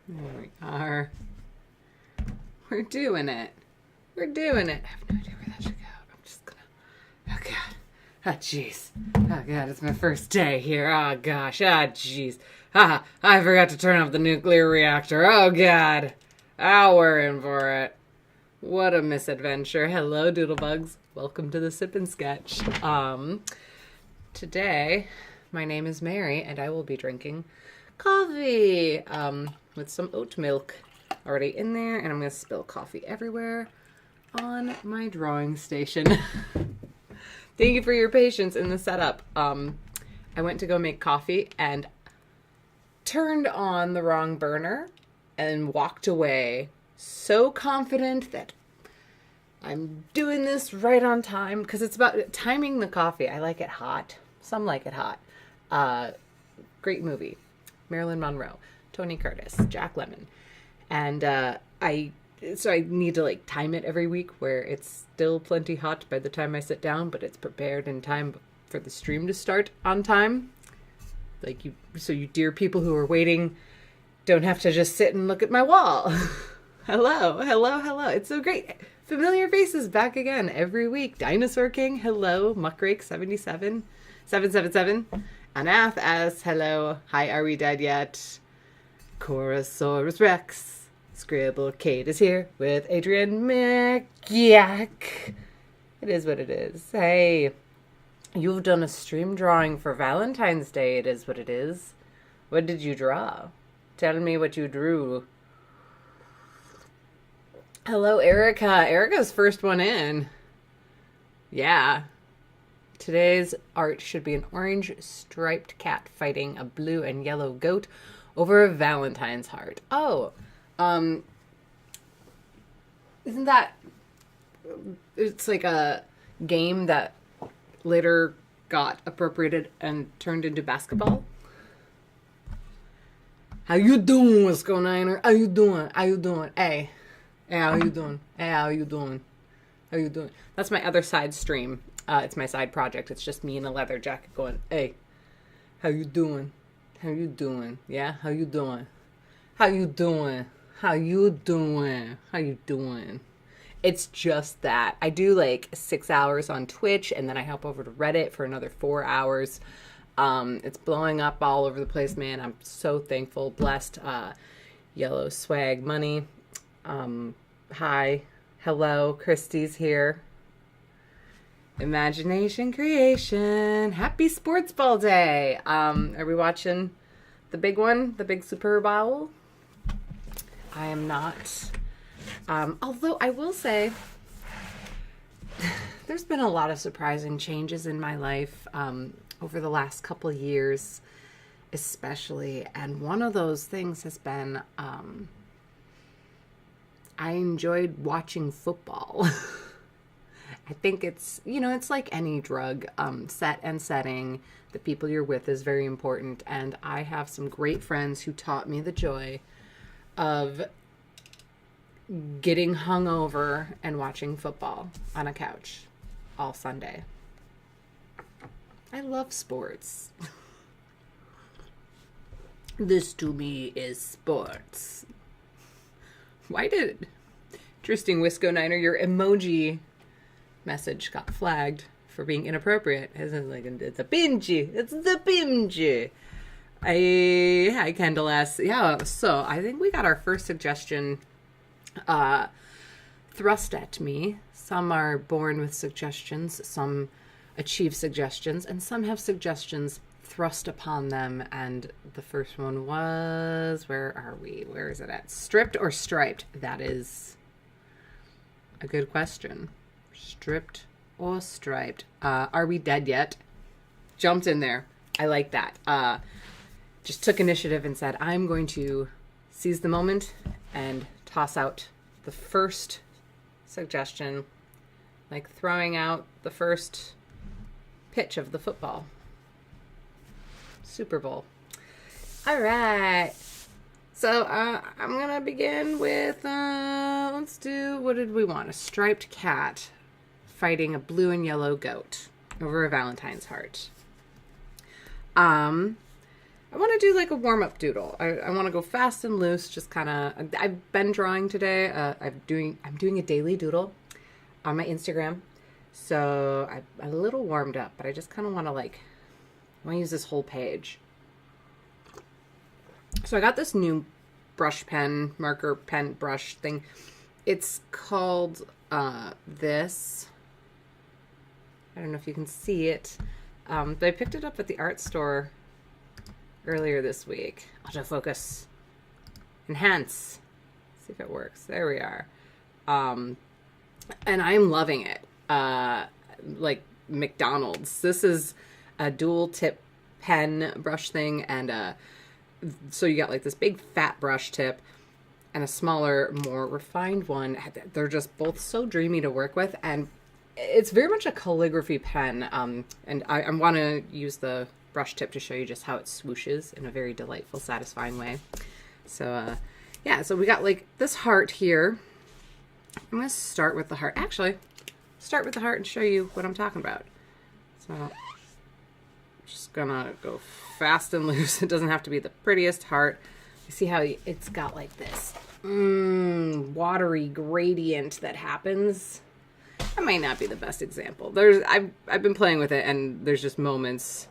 There we are. We're doing it. We're doing it. I have no idea where that should go. I'm just gonna... Oh, God. Oh, jeez. Oh, God, it's my first day here. Oh, gosh. Ah, jeez. Ah, I forgot to turn off the nuclear reactor. Oh, God. Oh, we're in for it. What a misadventure. Hello, Doodlebugs. Welcome to the Sip and Sketch. Today, my name is Mary, and I will be drinking coffee with some oat milk already in there, and I'm going to spill coffee everywhere on my drawing station. Thank you for your patience in the setup. I went to go make coffee and turned on the wrong burner and walked away so confident that I'm doing this right on time, because it's about timing the coffee. I like it hot. Some like it hot. Great movie. Marilyn Monroe, Tony Curtis, Jack Lemmon. And I need to like time it every week where it's still plenty hot by the time I sit down, but it's prepared in time for the stream to start on time. So you dear people who are waiting don't have to just sit and look at my wall. Hello. It's so great. Familiar faces back again every week. Dinosaur King, hello. Muckrake 777. Anath as hello. Hi, are we dead yet? Corasaurus Rex. Scribble Kate is here with Adrian McYack. It is what it is. Hey, you've done a stream drawing for Valentine's Day. It is what it is. What did you draw? Tell me what you drew. Hello, Erica. Erica's first one in. Yeah. Today's art should be an orange striped cat fighting a blue and yellow goat over a Valentine's heart. Oh, isn't that... It's like a game that later got appropriated and turned into basketball. How you doing, Wisconsin? How you doing? Hey, how you doing? How you doing? That's my other side stream. It's my side project. It's just me in a leather jacket going, hey, how you doing? Yeah, how you doing? It's just that. I do like 6 hours on Twitch, and then I hop over to Reddit for another 4 hours. It's blowing up all over the place, man. I'm so thankful, blessed. Yellow swag money. Hi. Hello. Christy's here. Imagination creation. Happy Sports Ball Day. Are we watching the big one? The big Super Bowl? I am not. Although I will say, there's been a lot of surprising changes in my life over the last couple of years, especially. And one of those things has been I enjoyed watching football. I think it's, it's like any drug. Set and setting, the people you're with is very important. And I have some great friends who taught me the joy of getting hungover and watching football on a couch all Sunday. I love sports. This to me is sports. Interesting, Wisco Niner, your emoji message got flagged for being inappropriate. It's a binge. Hi, Kendall S. Yeah, so I think we got our first suggestion thrust at me. Some are born with suggestions, some achieve suggestions, and some have suggestions thrust upon them. And the first one was, where are we? Where is it at? Stripped or striped? That is a good question. Stripped or striped? Are we dead yet? Jumped in there. I like that. Just took initiative and said, I'm going to seize the moment and toss out the first suggestion, like throwing out the first pitch of the football. Super Bowl. All right. So I'm going to begin with, let's do, what did we want? A striped cat fighting a blue and yellow goat. over a Valentine's heart. I want to do like a warm-up doodle. I want to go fast and loose, just kind of, I've been drawing today. I'm doing a daily doodle on my Instagram. So I'm a little warmed up, but I just kind of want to use this whole page. So I got this new brush pen, marker pen brush thing. It's called this. I don't know if you can see it, but I picked it up at the art store earlier this week. Autofocus. Enhance. See if it works. There we are. And I'm loving it. Like McDonald's. This is a dual tip pen brush thing, and so you got like this big fat brush tip and a smaller, more refined one. They're just both so dreamy to work with, and it's very much a calligraphy pen. And I want to use the brush tip to show you just how it swooshes in a very delightful, satisfying way. So yeah, so we got like this heart here. I'm going to start with the heart. Actually, start with the heart and show you what I'm talking about. So I'm just gonna go fast and loose. It doesn't have to be the prettiest heart. You see how it's got like this watery gradient that happens. That might not be the best example. I've been playing with it, and there's just moments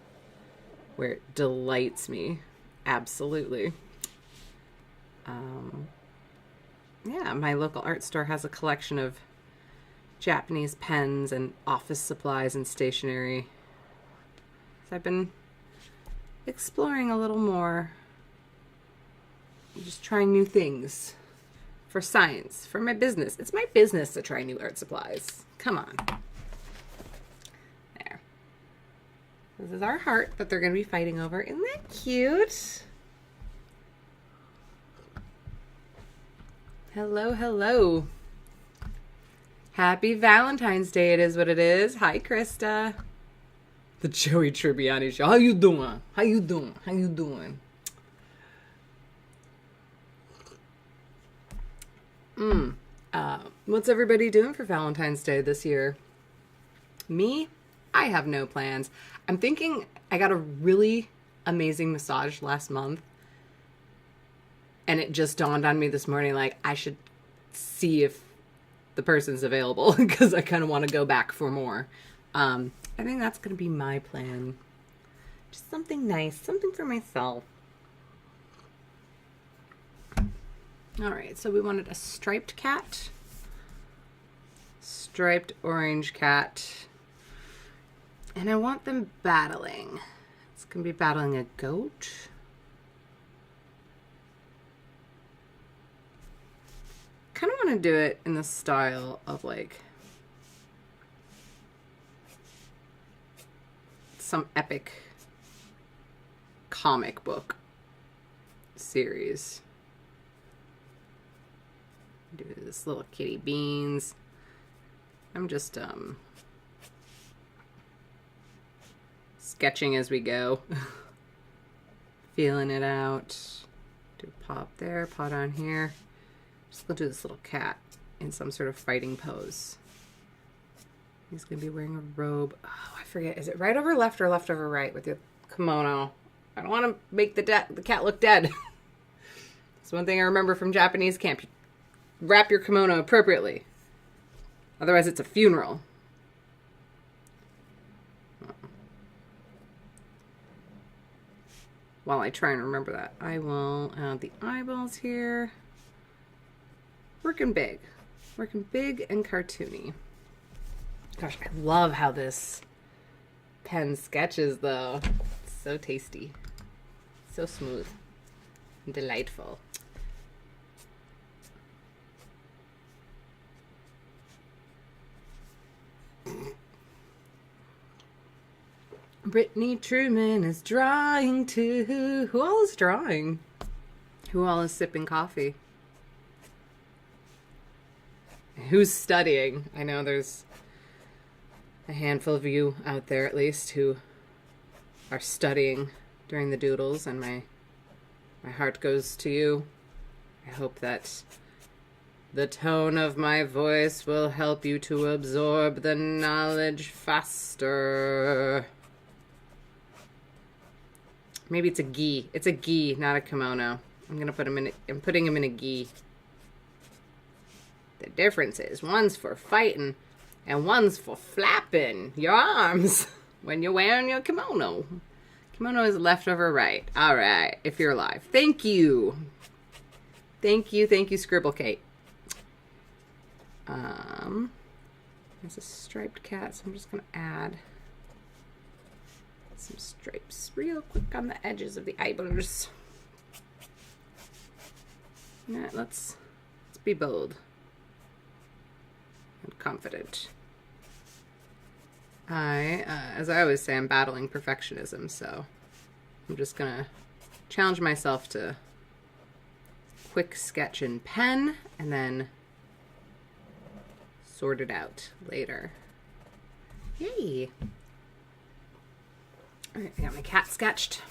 where it delights me. Absolutely. Yeah, my local art store has a collection of Japanese pens and office supplies and stationery. So I've been exploring a little more. Just trying new things. For science, for my business. It's my business to try new art supplies. Come on. There. This is our heart that they're going to be fighting over. Isn't that cute? Hello, hello. Happy Valentine's Day, it is what it is. Hi, Krista. The Joey Tribbiani Show. How you doing? How you doing? How you doing? What's everybody doing for Valentine's Day this year? Me? I have no plans. I'm thinking I got a really amazing massage last month, and it just dawned on me this morning, like, I should see if the person's available, because I kind of want to go back for more. I think that's going to be my plan. Just something nice, something for myself. All right, so we wanted a striped cat, striped orange cat, and I want them battling. It's going to be battling a goat. Kind of want to do it in the style of like some epic comic book series. Do this little kitty beans. I'm just sketching as we go. Feeling it out. Do a pop there, pot on here. Just gonna do this little cat in some sort of fighting pose. He's gonna be wearing a robe. Oh, I forget. Is it right over left or left over right with the kimono? I don't want to make the cat look dead. That's one thing I remember from Japanese camp. You wrap your kimono appropriately. Otherwise, it's a funeral. While I try and remember that, I will add the eyeballs here. Working big and cartoony. Gosh, I love how this pen sketches, though. It's so tasty, so smooth, and delightful. Brittany Truman is drawing too. Who all is drawing? Who all is sipping coffee? Who's studying? I know there's a handful of you out there, at least, who are studying during the doodles, and my heart goes to you. I hope that The tone of my voice will help you to absorb the knowledge faster. Maybe it's a gi. It's a gi, not a kimono. I'm putting him in a gi. The difference is one's for fighting and one's for flapping your arms when you're wearing your kimono. Kimono is left over right. All right, if you're alive. Thank you. Thank you, Scribble Kate. There's a striped cat, so I'm just going to add some stripes real quick on the edges of the eyebrows. Now, let's be bold and confident. As I always say, I'm battling perfectionism, so I'm just going to challenge myself to quick sketch in pen and then sort it out later. Yay! All right, I got my cat sketched.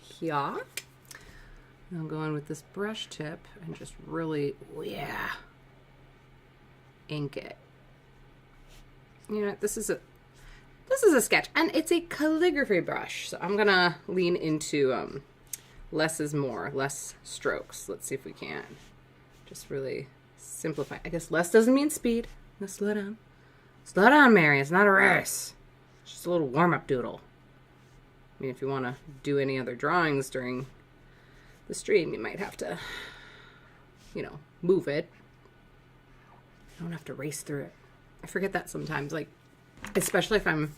Here. I'll go in with this brush tip and just really, ink it. You know, this is a sketch, and it's a calligraphy brush, so I'm gonna lean into less is more, less strokes. Let's see if we can just really simplify. I guess less doesn't mean speed. Let's slow down. Slow down, Mary. It's not a race. It's just a little warm-up doodle. I mean, if you want to do any other drawings during the stream, you might have to, move it. You don't have to race through it. I forget that sometimes, like, especially if I'm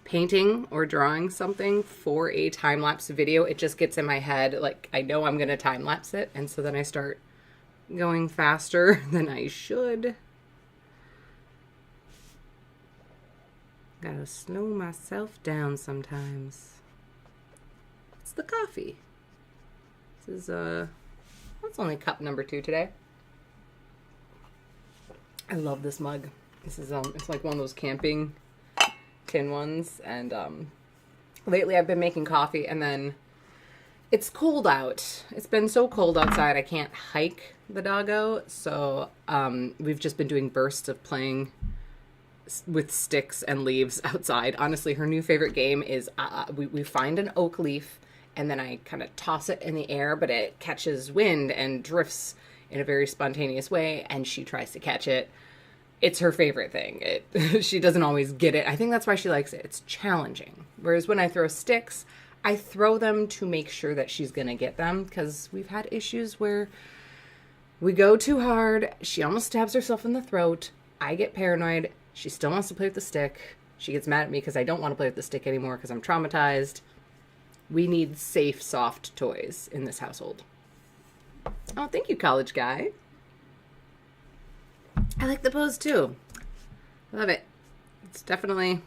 painting or drawing something for a time-lapse video, it just gets in my head, like, I know I'm going to time-lapse it, and so then I start going faster than I should. Gotta slow myself down sometimes. It's the coffee. This is, that's only cup number 2 today. I love this mug. This is, it's like one of those camping tin ones, and, lately I've been making coffee, and then it's cold out. It's been so cold outside I can't hike the doggo, so we've just been doing bursts of playing with sticks and leaves outside. Honestly, her new favorite game is we find an oak leaf, and then I kind of toss it in the air, but it catches wind and drifts in a very spontaneous way, and she tries to catch it. It's her favorite thing. She doesn't always get it. I think that's why she likes it. It's challenging. Whereas when I throw sticks, I throw them to make sure that she's going to get them, because we've had issues where we go too hard, she almost stabs herself in the throat, I get paranoid, she still wants to play with the stick, she gets mad at me because I don't want to play with the stick anymore because I'm traumatized. We need safe, soft toys in this household. Oh, thank you, college guy. I like the pose too. I love it. It's definitely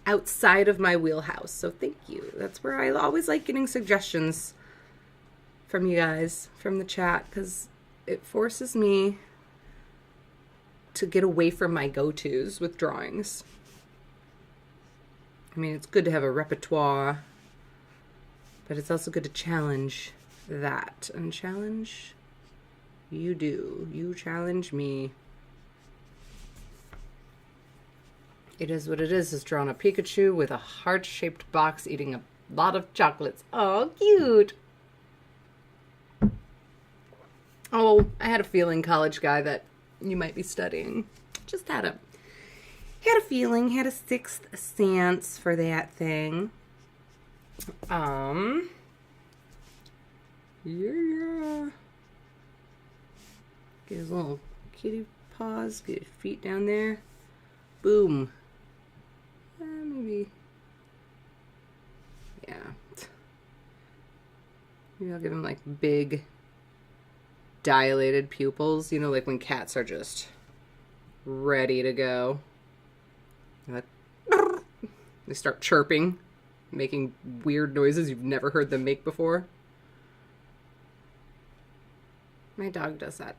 outside of my wheelhouse, so thank you. That's where I always like getting suggestions from you guys, from the chat, because it forces me to get away from my go-tos with drawings. I mean, it's good to have a repertoire, but it's also good to challenge that. And challenge, you do. You challenge me. It is what it is. It's drawn a Pikachu with a heart-shaped box eating a lot of chocolates. Oh, cute. Oh, I had a feeling, college guy, that you might be studying. Just had a feeling, had a sixth sense for that thing. Yeah. Get his little kitty paws, get his feet down there. Boom. Maybe. Yeah. Maybe I'll give him like big dilated pupils, you know, like when cats are just ready to go. Like, they start chirping, making weird noises you've never heard them make before. My dog does that.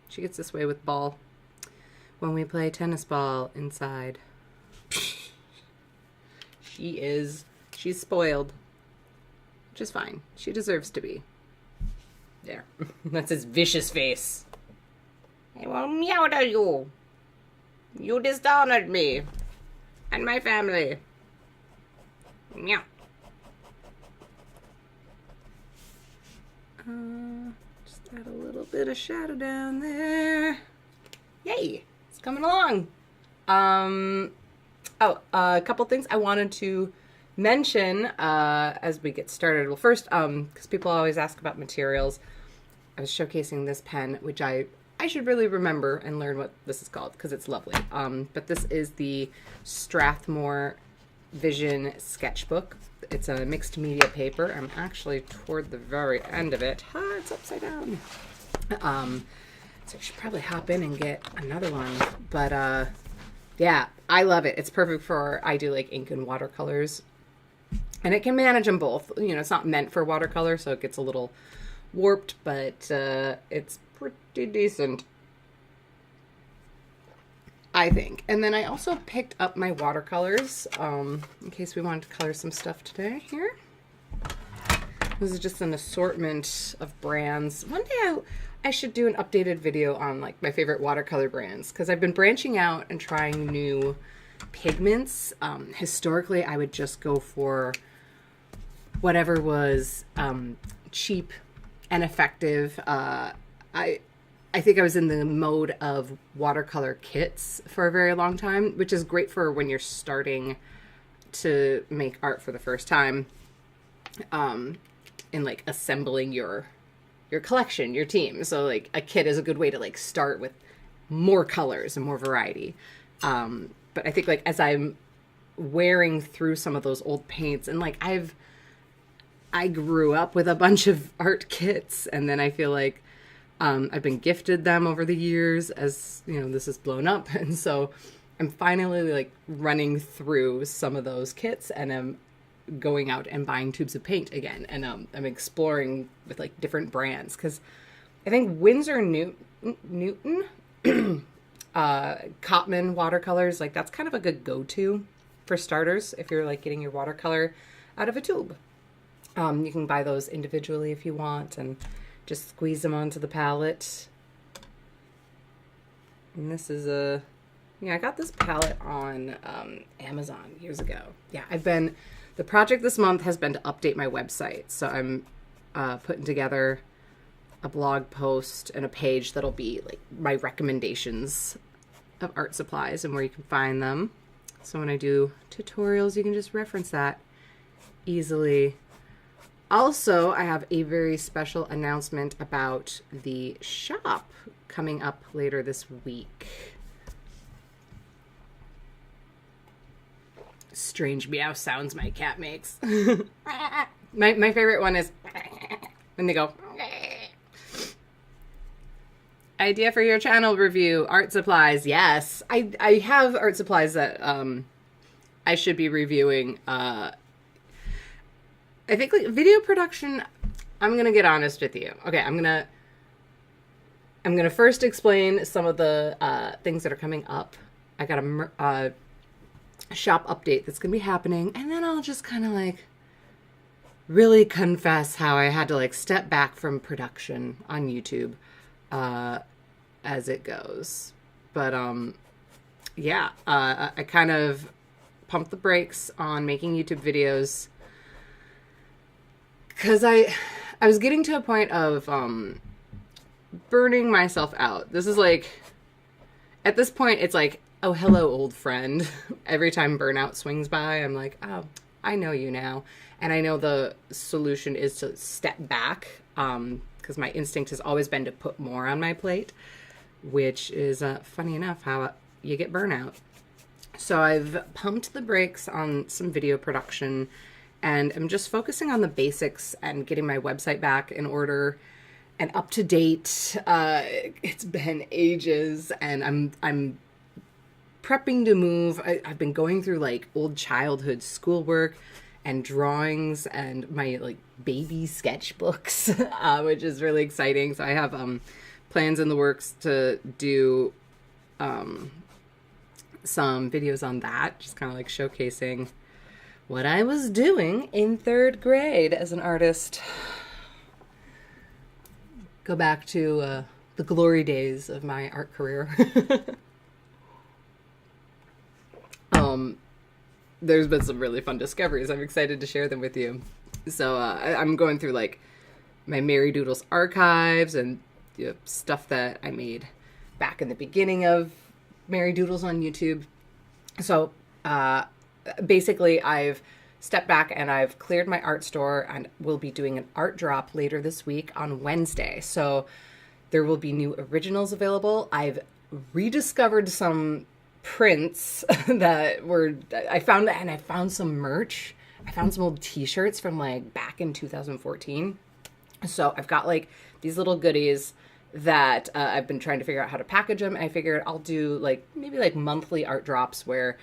She gets this way with ball when we play tennis ball inside. She's spoiled, which is fine. She deserves to be. There. That's his vicious face. I will meow to you. You dishonored me and my family. Meow. Just add a little bit of shadow down there. Yay! It's coming along. A couple things I wanted to mention as we get started. Well, first, because people always ask about materials, I was showcasing this pen, which I should really remember and learn what this is called because it's lovely. But this is the Strathmore Vision Sketchbook. It's a mixed media paper. I'm actually toward the very end of it. It's upside down. So I should probably hop in and get another one. But yeah, I love it. It's perfect for, I do like ink and watercolors. And it can manage them both. You know, it's not meant for watercolor, so it gets a little warped, but it's pretty decent, I think. And then I also picked up my watercolors in case we wanted to color some stuff today here. This is just an assortment of brands. One day I should do an updated video on like my favorite watercolor brands because I've been branching out and trying new pigments. Historically, I would just go for whatever was cheap and effective. I think I was in the mode of watercolor kits for a very long time, which is great for when you're starting to make art for the first time, and like assembling your collection, your team. So like a kit is a good way to like start with more colors and more variety. But I think like as I'm wearing through some of those old paints and like I grew up with a bunch of art kits, and then I feel like I've been gifted them over the years as, you know, this is blown up. And so I'm finally like running through some of those kits and I'm going out and buying tubes of paint again. And I'm exploring with like different brands because I think Winsor Newton, Cotman watercolors, like that's kind of a good go-to for starters if you're like getting your watercolor out of a tube. You can buy those individually if you want and just squeeze them onto the palette. And this is I got this palette on Amazon years ago. Yeah, the project this month has been to update my website. So I'm putting together a blog post and a page that'll be like my recommendations of art supplies and where you can find them. So when I do tutorials, you can just reference that easily. Also, I have a very special announcement about the shop coming up later this week. Strange meow sounds my cat makes. my favorite one is when they go. Idea for your channel review, art supplies. Yes, I have art supplies that I should be reviewing. I think like video production, I'm going to get honest with you. Okay, I'm going to first explain some of the things that are coming up. I got a shop update that's going to be happening, and then I'll just kind of like really confess how I had to like step back from production on YouTube as it goes. But yeah, I kind of pumped the brakes on making YouTube videos because I was getting to a point of burning myself out. This is like, at this point, it's like, oh, hello, old friend. Every time burnout swings by, I'm like, oh, I know you now. And I know the solution is to step back because my instinct has always been to put more on my plate, which is funny enough how you get burnout. So I've pumped the brakes on some video production and I'm just focusing on the basics and getting my website back in order and up to date. It's been ages and I'm prepping to move. I've been going through like old childhood schoolwork and drawings and my like baby sketchbooks, which is really exciting. So I have plans in the works to do some videos on that, just kind of like showcasing what I was doing in 3rd grade as an artist. go back to the glory days of my art career. There's been some really fun discoveries. I'm excited to share them with you. So I'm going through like my Mary Doodles archives and stuff that I made back in the beginning of Mary Doodles on YouTube. So basically I've stepped back and I've cleared my art store and will be doing an art drop later this week on Wednesday. So there will be new originals available. I've rediscovered some prints that I found some merch. I found some old t-shirts from like back in 2014. So I've got like these little goodies that I've been trying to figure out how to package them. And I figured I'll do like maybe like monthly art drops where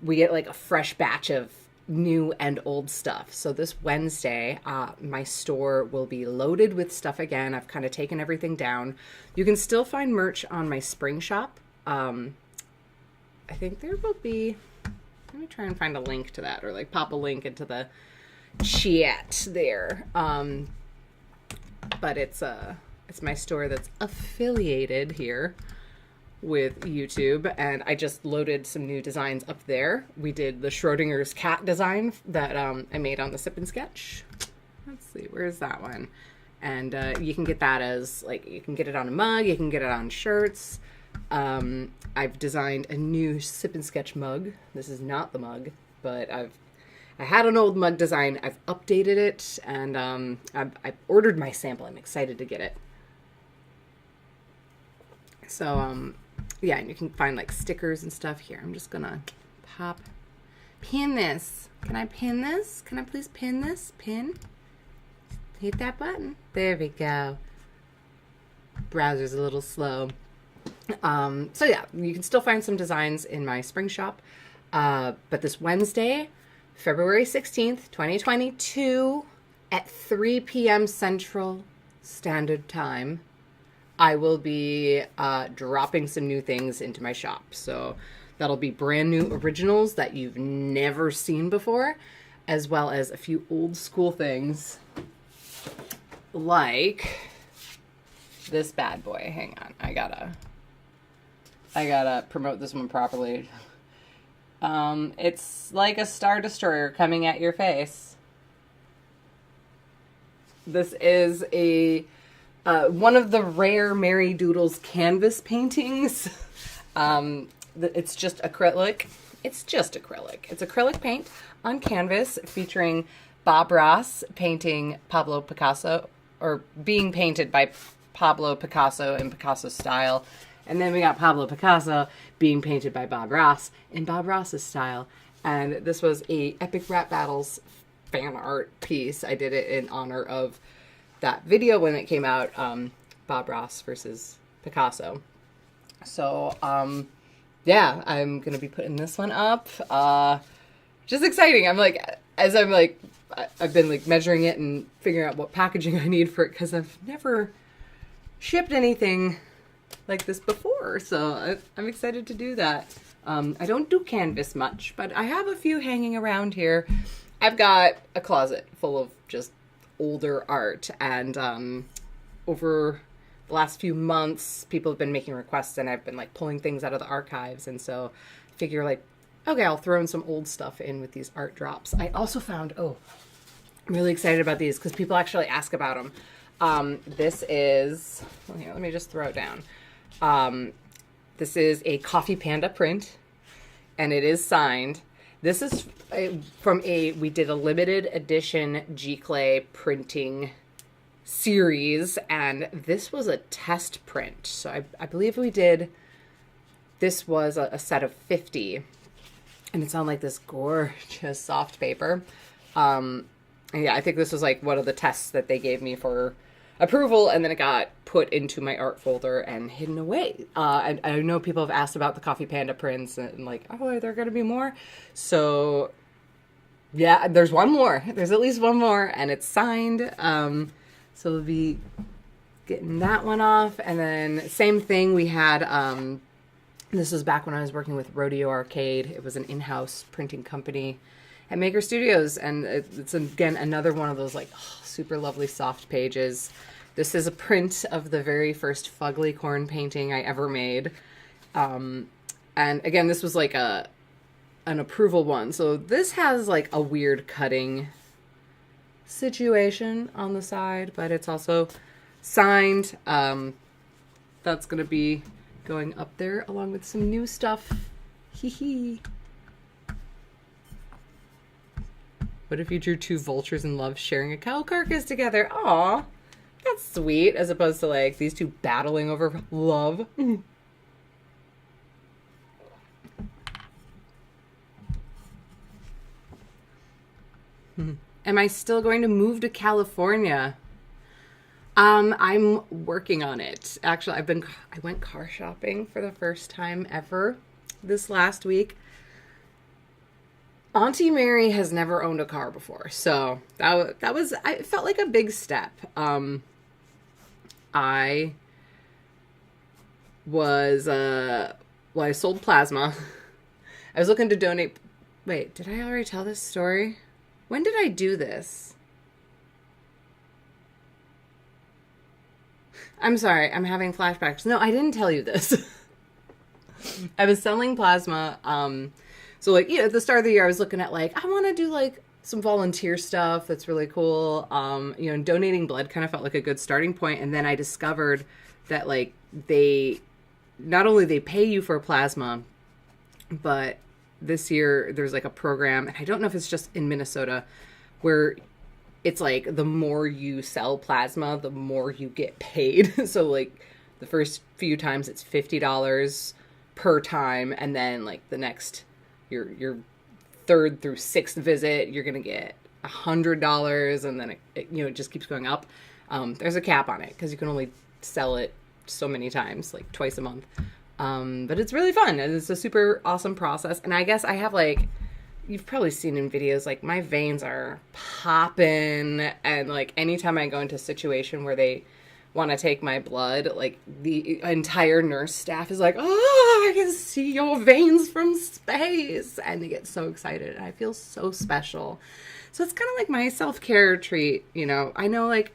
we get like a fresh batch of new and old stuff. So this Wednesday, my store will be loaded with stuff again. I've kind of taken everything down. You can still find merch on my spring shop. I think there will be, let me try and find a link to that or like pop a link into the chat there. But it's my store that's affiliated here with YouTube, and I just loaded some new designs up there. We did the Schrodinger's cat design that I made on the Sip and Sketch. Let's see, where's that one? And you can get that as like, you can get it on a mug, you can get it on shirts. I've designed a new Sip and Sketch mug. This is not the mug, but I had an old mug design. I've updated it, and I ordered my sample. I'm excited to get it. So, yeah, and you can find like stickers and stuff here. I'm just gonna pin this. Can I pin this? Can I please pin this? Pin. Hit that button. There we go. Browser's a little slow. So yeah, you can still find some designs in my spring shop. But this Wednesday, February 16th, 2022 at 3 p.m. Central Standard Time, I will be dropping some new things into my shop. So that'll be brand new originals that you've never seen before, as well as a few old school things like this bad boy. Hang on, I gotta promote this one properly. It's like a Star Destroyer coming at your face. This is a one of the rare Mary Doodles canvas paintings. It's just acrylic. It's acrylic paint on canvas featuring Bob Ross painting Pablo Picasso, or being painted by Pablo Picasso in Picasso style. And then we got Pablo Picasso being painted by Bob Ross in Bob Ross's style. And this was a Epic Rap Battles fan art piece. I did it in honor of that video when it came out, Bob Ross versus Picasso. So, yeah, I'm going to be putting this one up. Just exciting. I've been like measuring it and figuring out what packaging I need for it, because I've never shipped anything like this before, so I'm excited to do that. I don't do canvas much, but I have a few hanging around here. I've got a closet full of just older art, and over the last few months, people have been making requests, and I've been like pulling things out of the archives, and so I figure like, okay, I'll throw in some old stuff in with these art drops. I also found, I'm really excited about these because people actually ask about them. This is, here, let me just throw it down. This is a Coffee Panda print, and it is signed. This is we did a limited edition G-Clay printing series, and this was a test print. So I believe this was a set of 50, and it's on like this gorgeous soft paper. Yeah, I think this was like one of the tests that they gave me for approval, and then it got put into my art folder and hidden away. And I know people have asked about the Coffee Panda prints, and like, oh, are there going to be more? So yeah, there's one more. There's at least one more, and it's signed. So we'll be getting that one off. And then same thing, we had, this was back when I was working with Rodeo Arcade. It was an in-house printing company at Maker Studios, and it's again another one of those like super lovely soft pages. This is a print of the very first fugly corn painting I ever made. And again, this was like an approval one. So this has like a weird cutting situation on the side, but it's also signed. That's going to be going up there along with some new stuff. Hee hee. What if you drew two vultures in love sharing a cow carcass together? Aw, that's sweet, as opposed to like these two battling over love. Am I still going to move to California? I'm working on it. Actually, I went car shopping for the first time ever this last week. Auntie Mary has never owned a car before, so that was I felt like a big step. I was I sold plasma. I was looking to donate. Wait, did I already tell this story? When did I do this? I'm sorry, I'm having flashbacks. No, I didn't tell you this. I was selling plasma. So like, at the start of the year, I was looking at like, I want to do like some volunteer stuff that's really cool. Donating blood kind of felt like a good starting point. And then I discovered that like not only they pay you for plasma, but this year there's like a program, and I don't know if it's just in Minnesota, where it's like the more you sell plasma, the more you get paid. So like the first few times it's $50 per time, and then like the next your third through sixth visit you're gonna get $100, and then it just keeps going up. There's a cap on it because you can only sell it so many times, like twice a month. But it's really fun. It's a super awesome process. And I guess I have like, you've probably seen in videos, like my veins are popping, and like anytime I go into a situation where they want to take my blood, like the entire nurse staff is like, oh, I can see your veins from space. And they get so excited. And I feel so special. So it's kind of like my self-care treat. I know like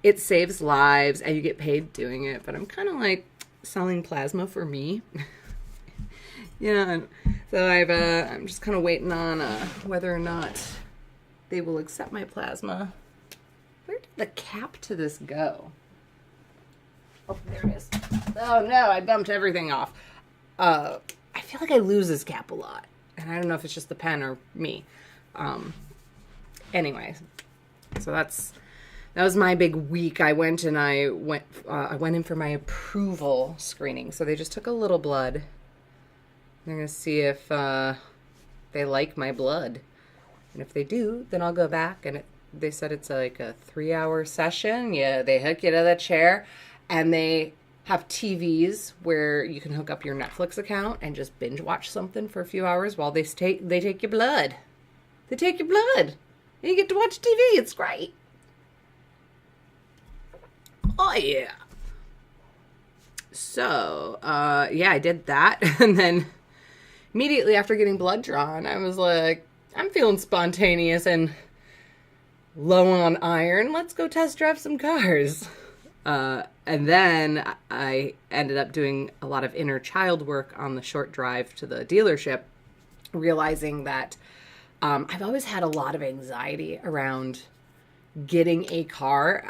it saves lives and you get paid doing it, but I'm kind of like, selling plasma for me. So I'm just kind of waiting on whether or not they will accept my plasma. Where did the cap to this go? Oh, there it is. Oh no, I bumped everything off. I feel like I lose this cap a lot, and I don't know if it's just the pen or me. Anyway, so that was my big week. I went in for my approval screening. So they just took a little blood. They're going to see if they like my blood. And if they do, then I'll go back. And they said it's like a 3-hour session. Yeah, they hook you to the chair. And they have TVs where you can hook up your Netflix account and just binge watch something for a few hours while they take your blood. They take your blood. And you get to watch TV. It's great. Oh, yeah. So, I did that. And then immediately after getting blood drawn, I was like, I'm feeling spontaneous and low on iron. Let's go test drive some cars. And then I ended up doing a lot of inner child work on the short drive to the dealership, realizing that I've always had a lot of anxiety around getting a car.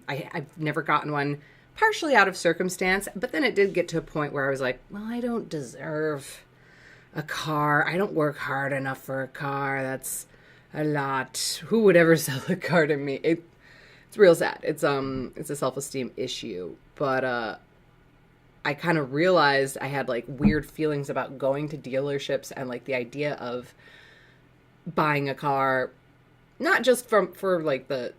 I've never gotten one, partially out of circumstance, but then it did get to a point where I was like, well, I don't deserve a car. I don't work hard enough for a car. That's a lot. Who would ever sell a car to me? It's real sad. It's a self-esteem issue, but I kind of realized I had like weird feelings about going to dealerships and like the idea of buying a car, not just for like the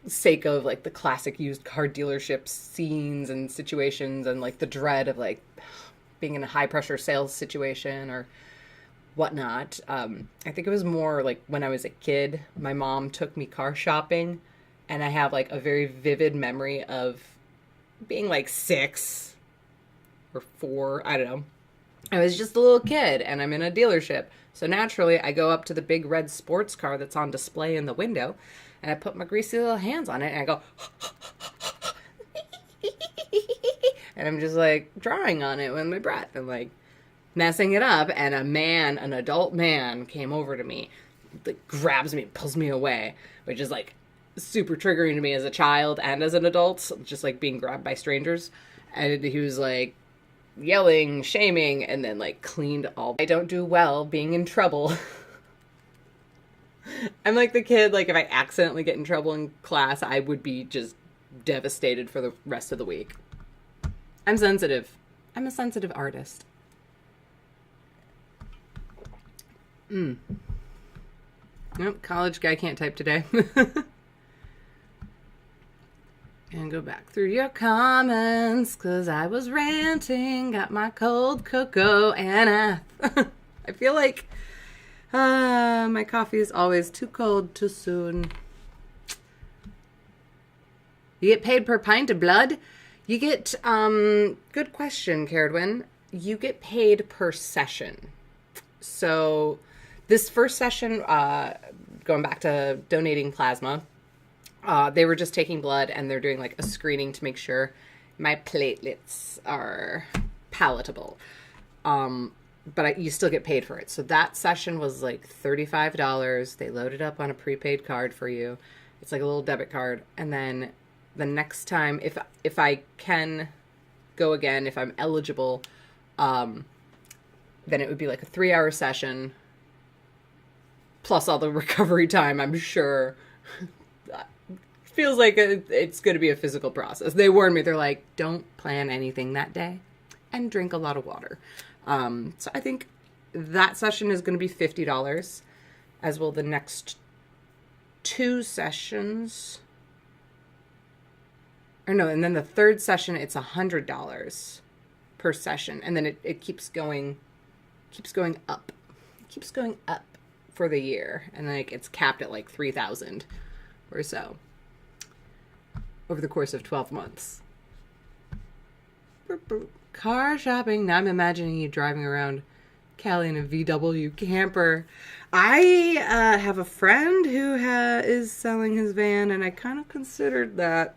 sake of like the classic used car dealership scenes and situations and like the dread of like being in a high pressure sales situation or whatnot. I think it was more like when I was a kid, my mom took me car shopping, and I have like a very vivid memory of being like 6 or 4, I don't know. I was just a little kid and I'm in a dealership. So naturally I go up to the big red sports car that's on display in the window And I put my greasy little hands on it and I go, and I'm just like drawing on it with my breath and like messing it up. And an adult man came over to me, like grabs me, pulls me away, which is like super triggering to me as a child and as an adult, just like being grabbed by strangers. And he was like yelling, shaming, and then like cleaned all. I don't do well being in trouble. I'm like the kid, like if I accidentally get in trouble in class, I would be just devastated for the rest of the week. I'm sensitive. I'm a sensitive artist. Nope, college guy can't type today. And go back through your comments, cause I was ranting, got my cold cocoa, and I feel like my coffee is always too cold too soon. You get paid per pint of blood? You get, good question, Caradwin. You get paid per session. So this first session, going back to donating plasma, they were just taking blood and they're doing like a screening to make sure my platelets are palatable. But you still get paid for it. So that session was like $35. They load it up on a prepaid card for you. It's like a little debit card. And then the next time, if I can go again, if I'm eligible, then it would be like a 3-hour session plus all the recovery time, I'm sure. Feels like it's going to be a physical process. They warned me. They're like, don't plan anything that day and drink a lot of water. So I think that session is going to be $50, as will the next 2 sessions. Or no, and then the third session, it's $100 per session. And then it keeps going up. It keeps going up for the year. And like it's capped at like 3,000 or so over the course of 12 months. Car shopping. Now I'm imagining you driving around Cali in a VW camper. I have a friend who is selling his van, and I kind of considered that.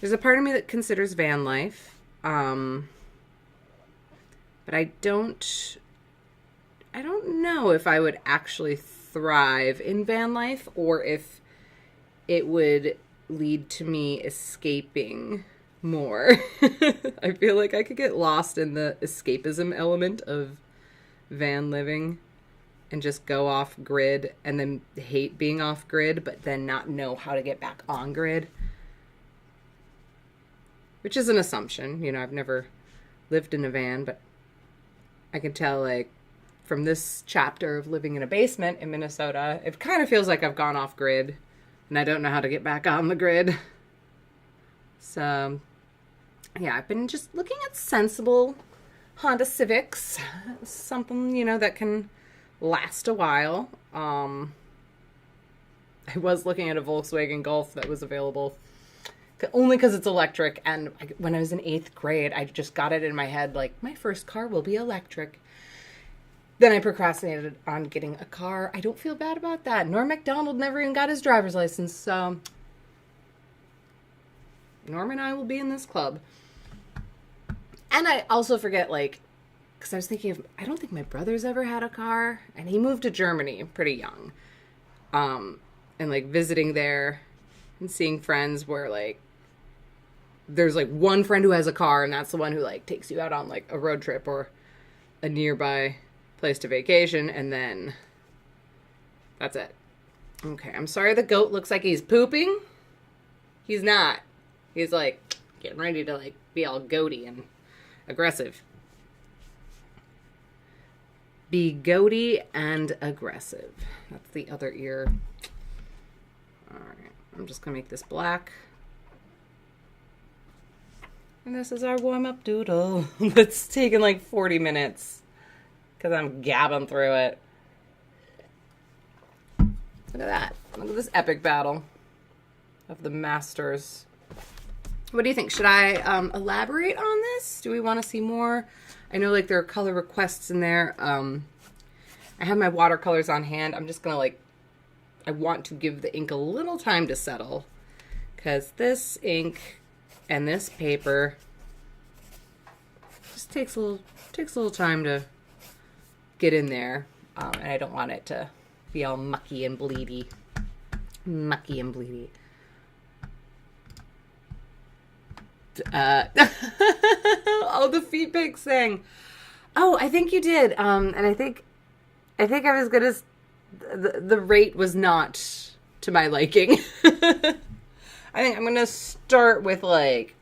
There's a part of me that considers van life, but I don't know if I would actually thrive in van life or if it would lead to me escaping more. I feel like I could get lost in the escapism element of van living and just go off grid and then hate being off grid, but then not know how to get back on grid. Which is an assumption. You know, I've never lived in a van, but I can tell, like, from this chapter of living in a basement in Minnesota, it kind of feels like I've gone off grid and I don't know how to get back on the grid. So, yeah, I've been just looking at sensible Honda Civics, something, you know, that can last a while. I was looking at a Volkswagen Golf that was available only because it's electric, and when I was in 8th grade, I just got it in my head, like, my first car will be electric. Then I procrastinated on getting a car. I don't feel bad about that. Norm MacDonald never even got his driver's license, so Norm and I will be in this club. And I also forget, like, because I was thinking I don't think my brother's ever had a car, and he moved to Germany pretty young. And, like, visiting there and seeing friends where, like, there's, like, one friend who has a car, and that's the one who, like, takes you out on, like, a road trip or a nearby place to vacation, and then that's it. Okay, I'm sorry the goat looks like he's pooping. He's not. He's, like, getting ready to, like, be all goaty and aggressive. Be goaty and aggressive. That's the other ear. Alright, I'm just gonna make this black. And this is our warm-up doodle. That's taken like 40 minutes because I'm gabbing through it. Look at that. Look at this epic battle of the masters. What do you think? Should I elaborate on this? Do we want to see more? I know, like, there are color requests in there. I have my watercolors on hand. I'm just going to, like, I want to give the ink a little time to settle, because this ink and this paper just takes a little time to get in there, and I don't want it to be all mucky and bleedy. Mucky and bleedy. Oh, the feet pics thing. Oh, I think you did. And I think I was gonna. The rate was not to my liking. I think I'm gonna start with like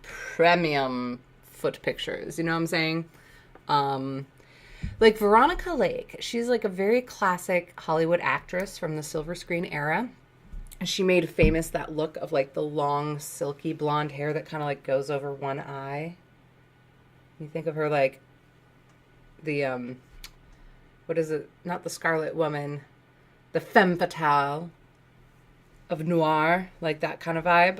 premium foot pictures. You know what I'm saying? Like Veronica Lake. She's like a very classic Hollywood actress from the silver screen era. She made famous that look of like the long, silky blonde hair that kind of like goes over one eye. You think of her like the, what is it? Not the Scarlet Woman, the femme fatale of noir, like that kind of vibe.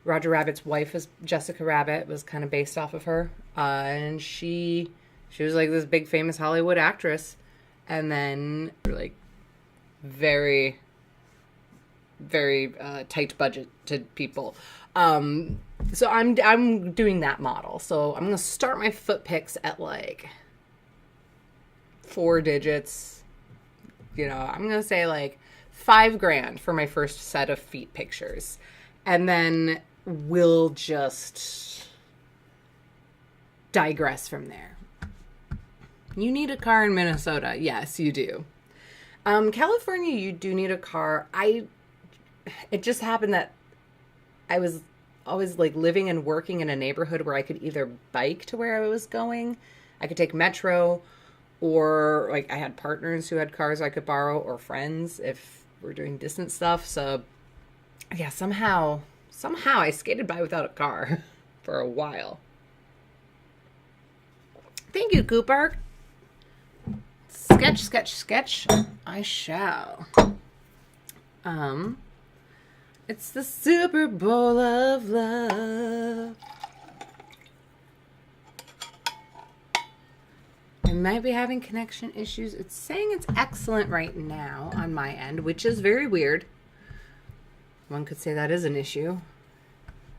Roger Rabbit's wife is Jessica Rabbit, was kind of based off of her. And she was like this big famous Hollywood actress. And then like very tight budgeted people. So I'm doing that model. So I'm going to start my foot pics at like 4 digits. You know, I'm going to say like $5,000 for my first set of feet pictures. And then we'll just digress from there. You need a car in Minnesota. Yes, you do. California, you do need a car. It just happened that I was always like living and working in a neighborhood where I could either bike to where I was going, I could take metro, or like I had partners who had cars I could borrow, or friends if we're doing distance stuff. So yeah, somehow I skated by without a car for a while. Thank you, Cooper. Sketch. I shall. It's the Super Bowl of love. I might be having connection issues. It's saying it's excellent right now on my end, which is very weird. One could say that is an issue.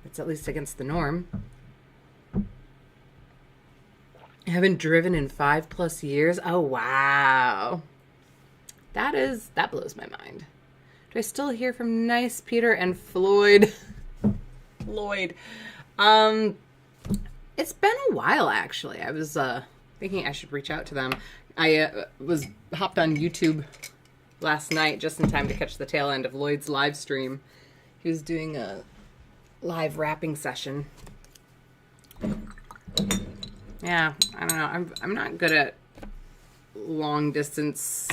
It's at least against the norm. I haven't driven in 5+ years. Oh, wow. That blows my mind. Do I still hear from Nice Peter and Floyd? Floyd. It's been a while, actually. I was thinking I should reach out to them. I was hopped on YouTube last night just in time to catch the tail end of Lloyd's live stream. He was doing a live rapping session. Yeah, I don't know. I'm not good at long distance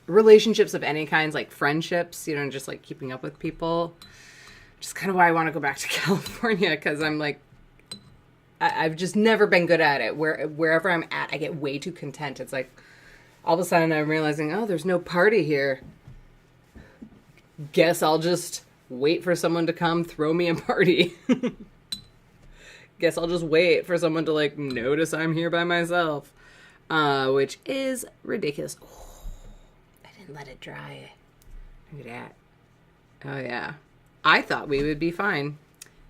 relationships of any kinds, like friendships, you know, just like keeping up with people. Just kind of why I want to go back to California, because I'm like, I've just never been good at it. Wherever I'm at, I get way too content. It's like all of a sudden I'm realizing, oh, there's no party here. Guess I'll just wait for someone to come throw me a party. Guess I'll just wait for someone to like notice I'm here by myself, which is ridiculous. Oh, I didn't let it dry. Look at that. Oh yeah, I thought we would be fine,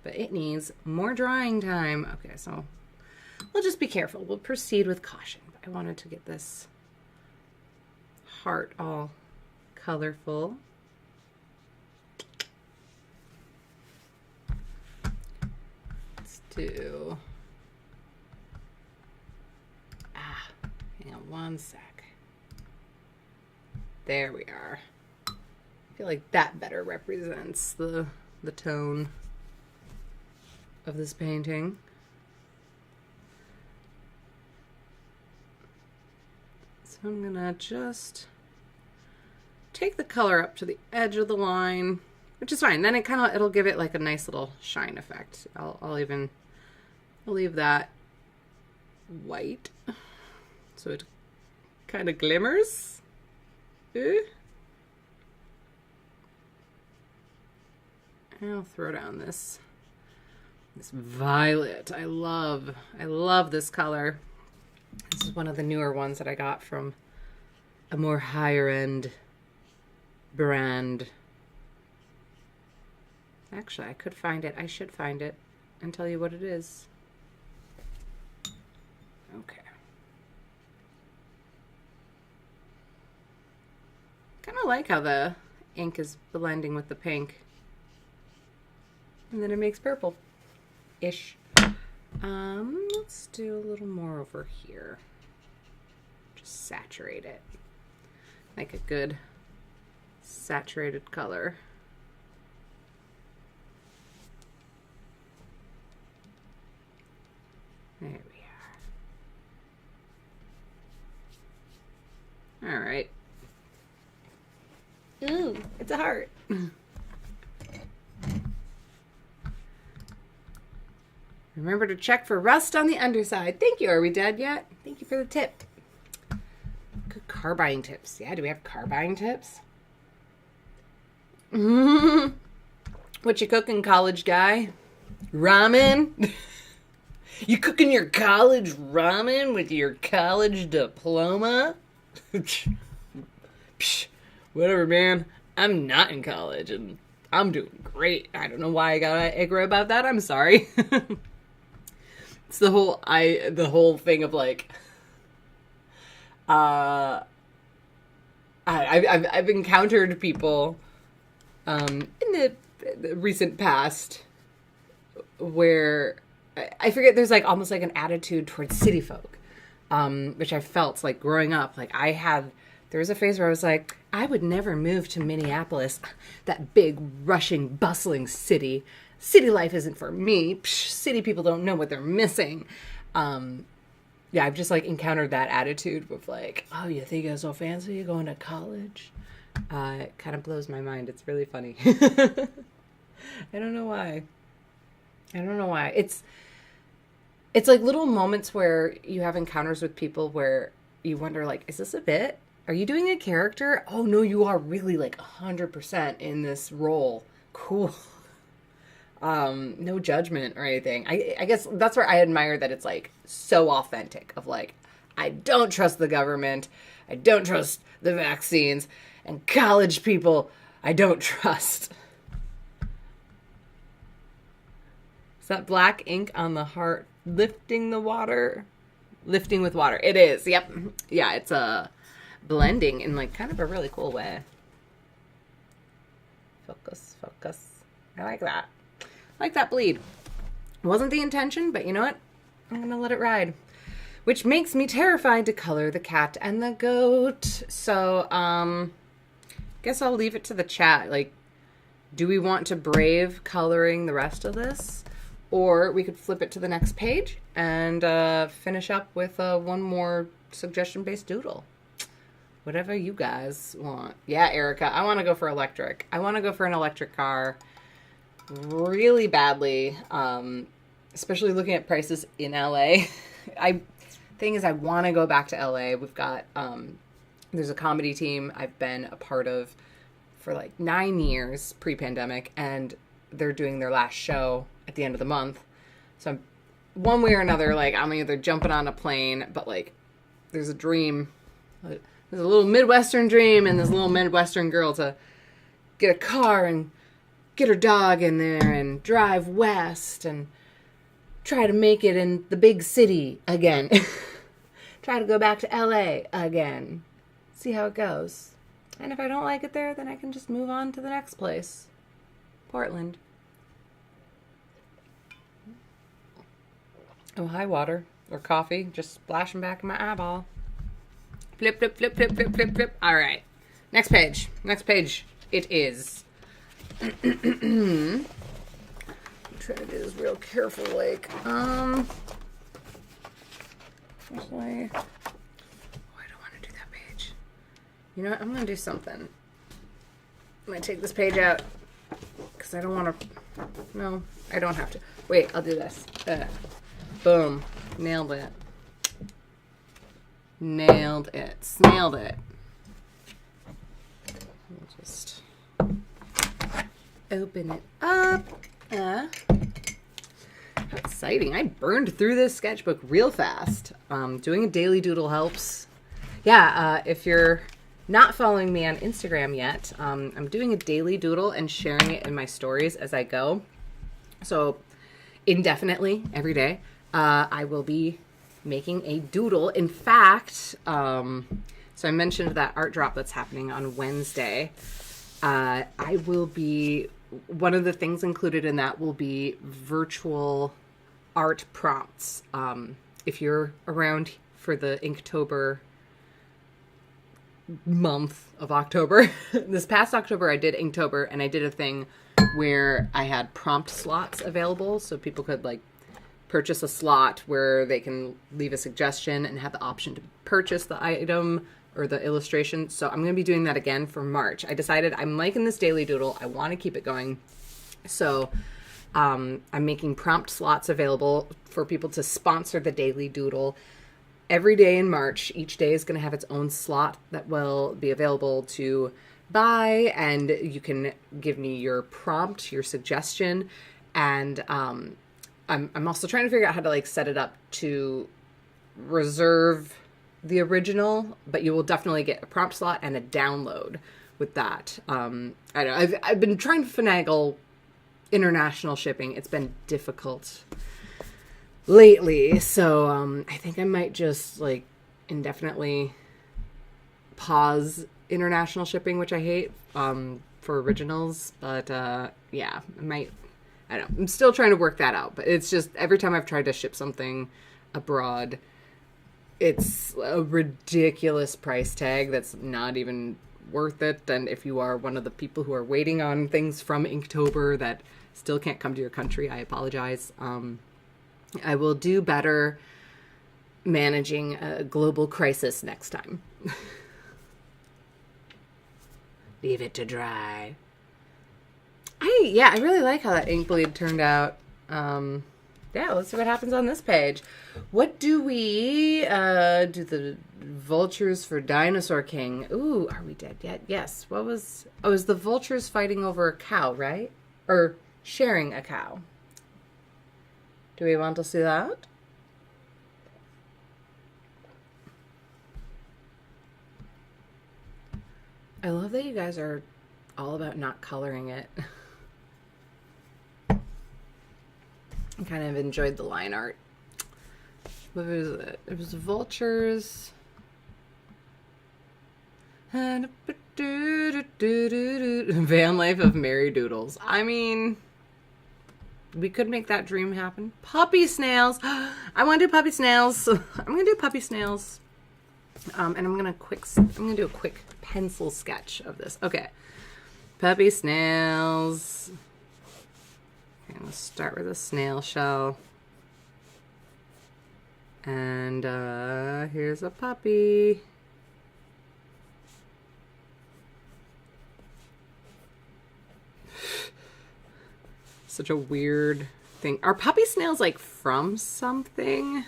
but it needs more drying time. Okay, so we'll just be careful. We'll proceed with caution. I wanted to get this heart all colorful. To hang on one sec. There we are. I feel like that better represents the tone of this painting. So I'm gonna just take the color up to the edge of the line, which is fine. Then it'll give it like a nice little shine effect. I'll leave that white so it kind of glimmers. I'll throw down this violet. I love this color. This is one of the newer ones that I got from a more higher end brand. Actually, I could find it. I should find it and tell you what it is. Okay. Kind of like how the ink is blending with the pink. And then it makes purple-ish. Let's do a little more over here. Just saturate it. Like a good saturated color. There we are. All right. Ooh, it's a heart. Remember to check for rust on the underside. Thank you. Are we dead yet? Thank you for the tip. Good car buying tips. Yeah, do we have car buying tips? What you cooking, college guy? Ramen? You cooking your college ramen with your college diploma? Psh, whatever, man. I'm not in college and I'm doing great. I don't know why I got aggro about that. I'm sorry. It's the whole thing of like, I've encountered people in the recent past where I forget, there's like almost like an attitude towards city folk, which I felt like growing up. Like there was a phase where I was like, I would never move to Minneapolis, that big, rushing, bustling city. City life isn't for me. Psh, city people don't know what they're missing. Yeah, I've just like encountered that attitude with like, oh, you think you're so fancy? You're going to college? It kind of blows my mind. It's really funny. I don't know why. It's like little moments where you have encounters with people where you wonder like, is this a bit? Are you doing a character? Oh no, you are really like 100% in this role. Cool. No judgment or anything. I guess that's where I admire that it's like so authentic of like, I don't trust the government. I don't trust the vaccines, and college people I don't trust. Is that black ink on the heart lifting the water? Lifting with water. It is. Yep. Yeah, it's blending in like kind of a really cool way. Focus. I like that. Like that bleed. Wasn't the intention, but you know what? I'm going to let it ride. Which makes me terrified to color the cat and the goat. So, guess I'll leave it to the chat. Like, do we want to brave coloring the rest of this? Or we could flip it to the next page and finish up with one more suggestion-based doodle. Whatever you guys want. Yeah, Erica, I want to go for electric. I want to go for an electric car really badly, especially looking at prices in LA. Thing is, I want to go back to LA. We've got, there's a comedy team I've been a part of for like 9 years pre-pandemic, and they're doing their last show at the end of the month. So I'm, one way or another, like I'm either jumping on a plane, but like there's a dream, there's a little Midwestern dream and this little Midwestern girl to get a car and get her dog in there and drive west and try to make it in the big city again. Try to go back to LA again. See how it goes. And if I don't like it there, then I can just move on to the next place. Portland. Oh, hi, water. Or coffee. Just splashing back in my eyeball. Flip, flip, flip, flip, flip, flip, flip. All right. Next page. Next page. It is. I'm trying to do this real careful, like, actually, I don't want to do that page. You know what? I'm going to do something. I'm going to take this page out because I don't want to, no, I don't have to. Wait, I'll do this. Boom. Nailed it. Nailed it. Snailed it. We'll just open it up. How exciting. I burned through this sketchbook real fast. Doing a daily doodle helps. Yeah, if you're not following me on Instagram yet, I'm doing a daily doodle and sharing it in my stories as I go. So indefinitely every day, I will be making a doodle. In fact, so I mentioned that art drop that's happening on Wednesday. I will be, one of the things included in that will be virtual art prompts. If you're around for the Inktober month of October, this past October I did Inktober, and I did a thing where I had prompt slots available so people could like purchase a slot where they can leave a suggestion and have the option to purchase the item or the illustration. So I'm going to be doing that again for March. I decided I'm liking this daily doodle. I want to keep it going. So I'm making prompt slots available for people to sponsor the daily doodle every day in March. Each day is going to have its own slot that will be available to buy, and you can give me your prompt, your suggestion, and I'm also trying to figure out how to like set it up to reserve the original, but you will definitely get a prompt slot and a download with that. I don't know, I've been trying to finagle international shipping. It's been difficult lately, so I think I might just like indefinitely pause international shipping, which I hate, for originals, but yeah, I don't know, I'm still trying to work that out. But it's just every time I've tried to ship something abroad, it's a ridiculous price tag that's not even worth it. And if you are one of the people who are waiting on things from Inktober that still can't come to your country, I apologize. I will do better managing a global crisis next time. Leave it to dry. I really like how that ink bleed turned out. Yeah, let's see what happens on this page. What do we do? The vultures for Dinosaur King. Ooh, are we dead yet? Yes. What was... Oh, it was the vultures fighting over a cow, right? Or sharing a cow. Do we want to see that? I love that you guys are all about not coloring it. I kind of enjoyed the line art. What was it? It was vultures. Van life of Mary Doodles. I mean, we could make that dream happen. Puppy snails. I want to do puppy snails. I'm going to do puppy snails. And I'm going to do a quick pencil sketch of this. Okay. Puppy snails. Okay, let's start with a snail shell. And here's a puppy. Such a weird thing. Are puppy snails like from something?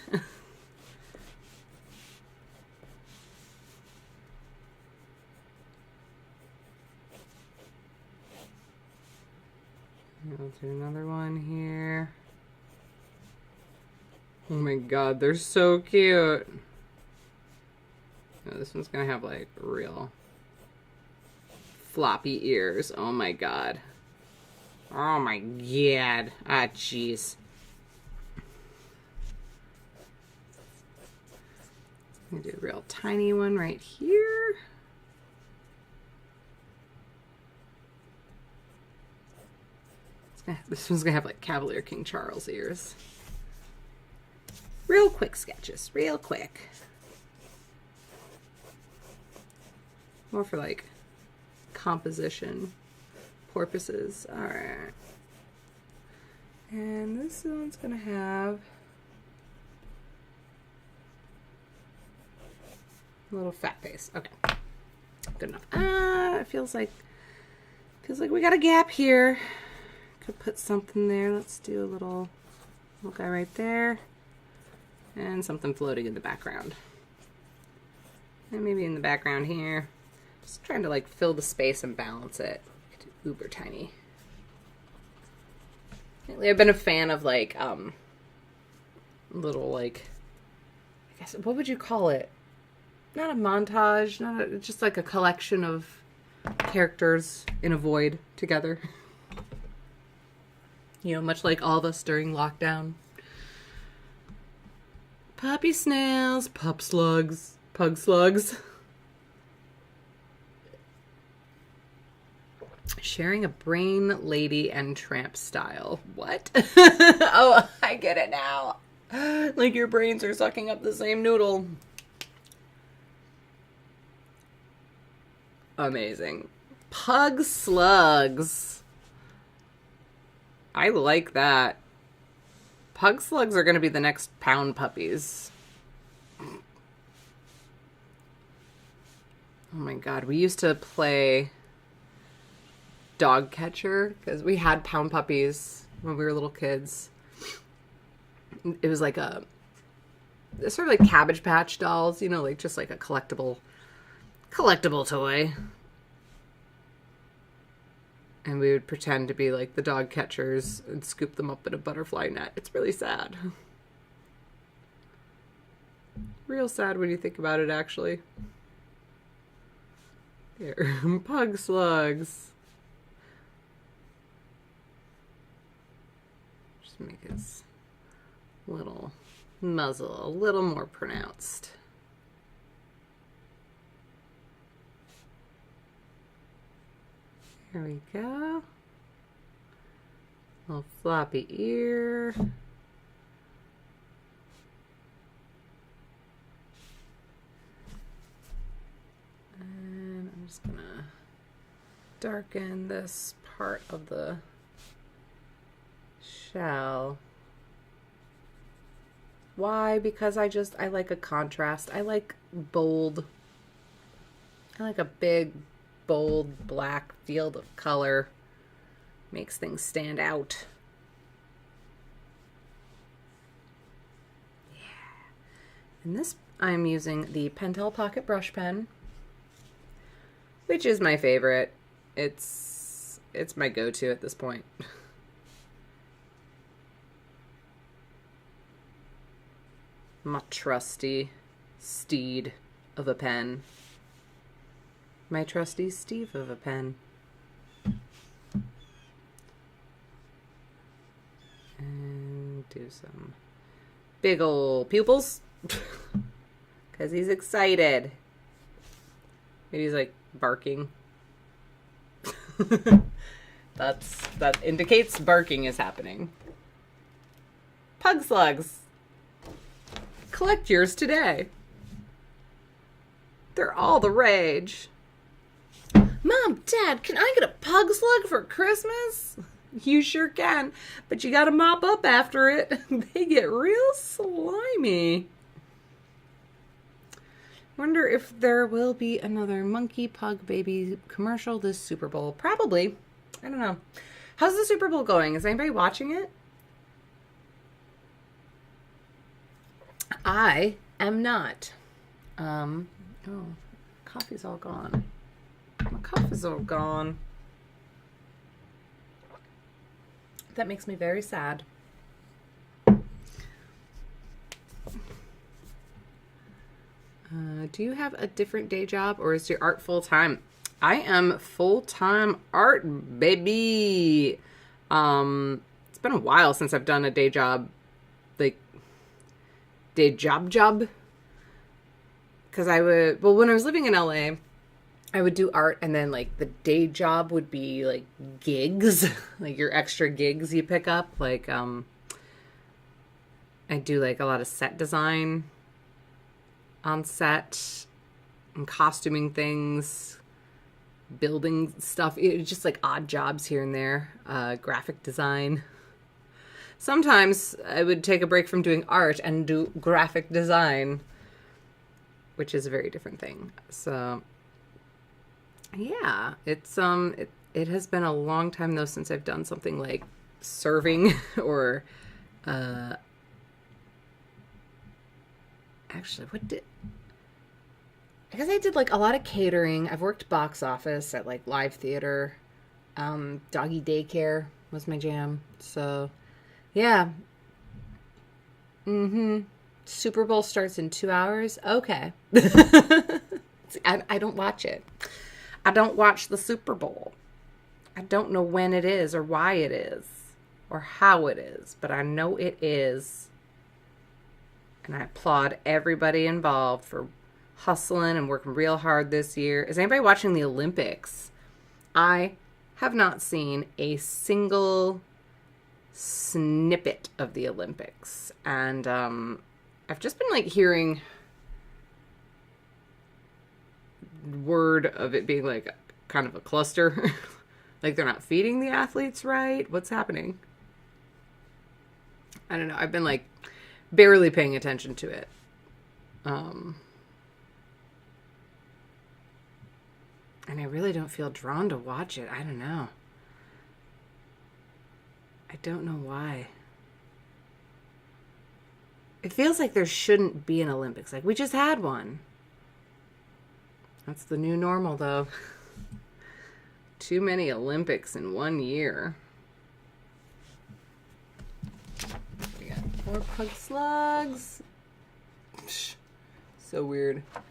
I'll do another one here. Oh my god, they're so cute. Oh, this one's gonna have like real floppy ears. Oh my god. Oh my god. Ah, jeez. I'm gonna do a real tiny one right here. This one's gonna have like Cavalier King Charles ears. Real quick sketches, real quick. More for like composition purposes. Alright. And this one's gonna have a little fat face. Okay. Good enough. It feels like we got a gap here. Could put something there. Let's do a little guy right there. And something floating in the background. And maybe in the background here. Just trying to like fill the space and balance it. Uber tiny. Lately I've been a fan of like little like, I guess, what would you call it? not a montage, just like a collection of characters in a void together. You know, much like all of us during lockdown. Puppy snails, pup slugs, pug slugs. Sharing a brain, lady, and tramp style. What? Oh, I get it now. Like your brains are sucking up the same noodle. Amazing. Pug slugs. I like that. Pug slugs are going to be the next pound puppies. Oh my god, we used to play dog catcher because we had pound puppies when we were little kids. It was like a sort of like Cabbage Patch dolls, you know, like just like a collectible toy. And we would pretend to be like the dog catchers and scoop them up in a butterfly net. It's really sad. Real sad when you think about it, actually. Here, pug slugs. Just make his little muzzle a little more pronounced. There we go. Little floppy ear. And I'm just gonna darken this part of the shell. Why? Because I like a contrast. I like bold. I like a big, bold black field of color. Makes things stand out. Yeah. And this, I'm using the Pentel Pocket Brush Pen, which is my favorite. It's my go-to at this point. My trusty steed of a pen. My trusty Steve of a pen. And do some big ol' pupils. Because he's excited. Maybe he's like barking. That indicates barking is happening. Pug slugs. Collect yours today. They're all the rage. Mom, Dad, can I get a pug slug for Christmas? You sure can, but you gotta mop up after it. They get real slimy. Wonder if there will be another monkey pug baby commercial this Super Bowl. Probably. I don't know. How's the Super Bowl going? Is anybody watching it? I am not. Oh, coffee's all gone. My coffee's all gone. That makes me very sad. Do you have a different day job or is your art full-time? I am full-time art, baby. It's been a while since I've done a day job, like day job. Because when I was living in LA, I would do art and then like the day job would be like gigs, like your extra gigs you pick up. Like, I do like a lot of set design on set and costuming things, building stuff. It's just like odd jobs here and there, graphic design. Sometimes I would take a break from doing art and do graphic design, which is a very different thing. So yeah, it's it has been a long time though since I've done something like serving or actually I guess I did like a lot of catering. I've worked box office at like live theater. Doggy daycare was my jam. So yeah. Super Bowl starts in 2 hours? Okay. I don't watch it. I don't watch the Super Bowl. I don't know when it is or why it is or how it is, but I know it is. And I applaud everybody involved for hustling and working real hard this year. Is anybody watching the Olympics? I have not seen a single snippet of the Olympics. And I've just been like hearing word of it being like kind of a cluster. Like they're not feeding the athletes right. What's happening? I don't know. I've been like barely paying attention to it. And I really don't feel drawn to watch it. I don't know. I don't know why. It feels like there shouldn't be an Olympics. Like we just had one. That's the new normal, though. Too many Olympics in 1 year. We got 4 pug slugs. Psh, so weird. All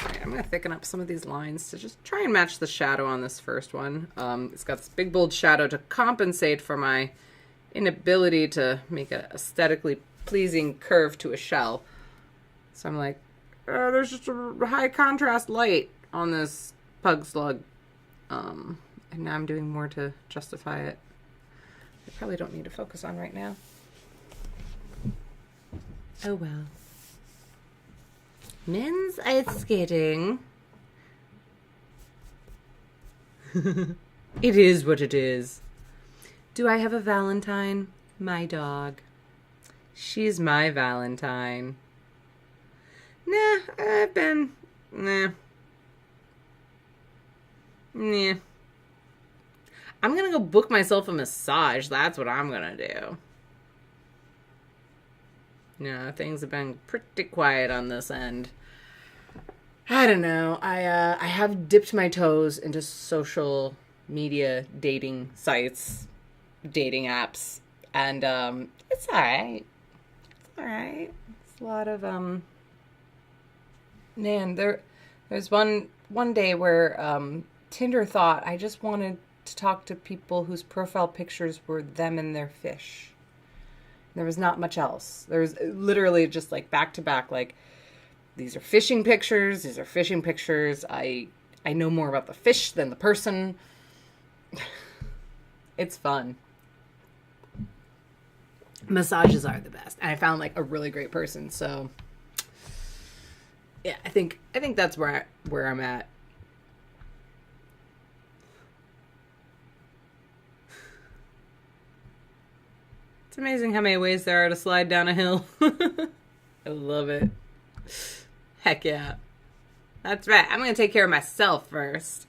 right, I'm going to thicken up some of these lines to just try and match the shadow on this first one. It's got this big, bold shadow to compensate for my inability to make an aesthetically pleasing curve to a shell. So I'm like, there's just a high contrast light on this pug slug. And now I'm doing more to justify it. I probably don't need to focus on right now. Oh well. Men's ice skating. It is what it is. Do I have a Valentine? My dog. She's my Valentine. Nah, I've been... Nah. I'm gonna go book myself a massage. That's what I'm gonna do. No, things have been pretty quiet on this end. I don't know. I have dipped my toes into social media dating sites, dating apps, and it's alright. It's alright. It's a lot of man, there's one day where Tinder thought I just wanted to talk to people whose profile pictures were them and their fish. There was not much else. There was literally just like back to back, like these are fishing pictures. These are fishing pictures. I know more about the fish than the person. It's fun. Massages are the best. And I found like a really great person. So yeah, I think that's where I'm at. It's amazing how many ways there are to slide down a hill. I love it. Heck yeah. That's right. I'm going to take care of myself first.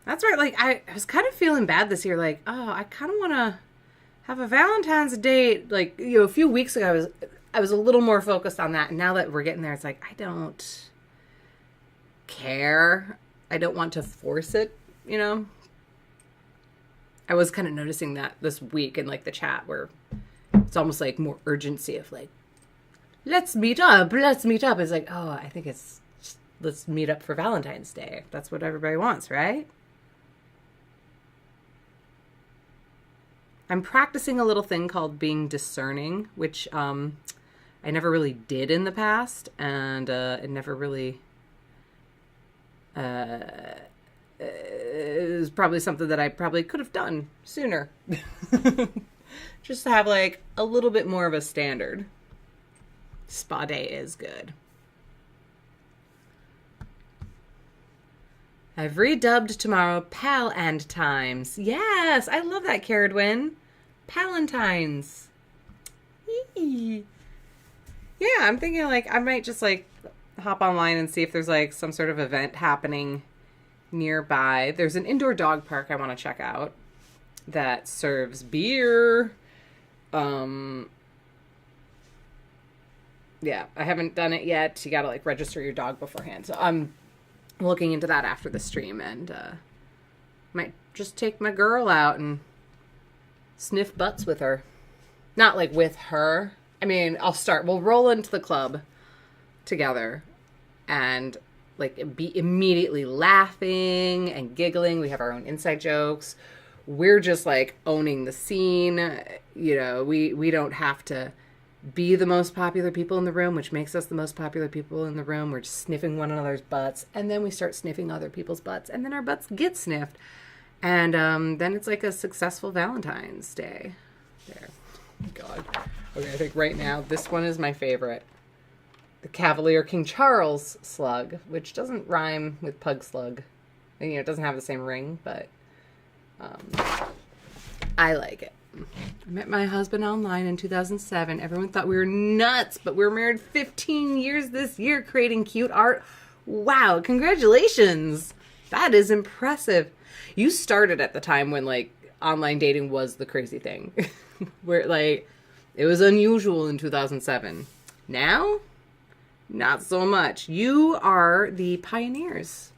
That's right. Like, I was kind of feeling bad this year. Like, oh, I kind of want to have a Valentine's date. Like, you know, a few weeks ago, I was a little more focused on that. And now that we're getting there, it's like, I don't care. I don't want to force it, you know? I was kind of noticing that this week in like the chat where it's almost like more urgency of like, let's meet up. It's like, oh, I think it's just, let's meet up for Valentine's Day. That's what everybody wants, right? I'm practicing a little thing called being discerning, which I never really did in the past, and it never really it was probably something that I probably could have done sooner. Just to have like a little bit more of a standard. Spa day is good. I've redubbed tomorrow Pal and Times. Yes, I love that, Caradwin. Palantines. Yeah, I'm thinking like I might just like hop online and see if there's like some sort of event happening nearby. There's an indoor dog park I want to check out that serves beer. Yeah, I haven't done it yet. You gotta like register your dog beforehand. So I'm looking into that after the stream, and might just take my girl out and sniff butts with her. Not like with her. I mean, we'll roll into the club together and like be immediately laughing and giggling. We have our own inside jokes. We're just like owning the scene. You know, we don't have to be the most popular people in the room, which makes us the most popular people in the room. We're just sniffing one another's butts, and then we start sniffing other people's butts, and then our butts get sniffed. And then it's like a successful Valentine's Day. There. God. Okay, I think right now this one is my favorite. The Cavalier King Charles slug, which doesn't rhyme with pug slug. And, you know, it doesn't have the same ring, but I like it. I met my husband online in 2007. Everyone thought we were nuts, but we were married 15 years this year creating cute art. Wow, congratulations. That is impressive. You started at the time when, like, online dating was the crazy thing. Where, like, it was unusual in 2007. Now, not so much. You are the pioneers.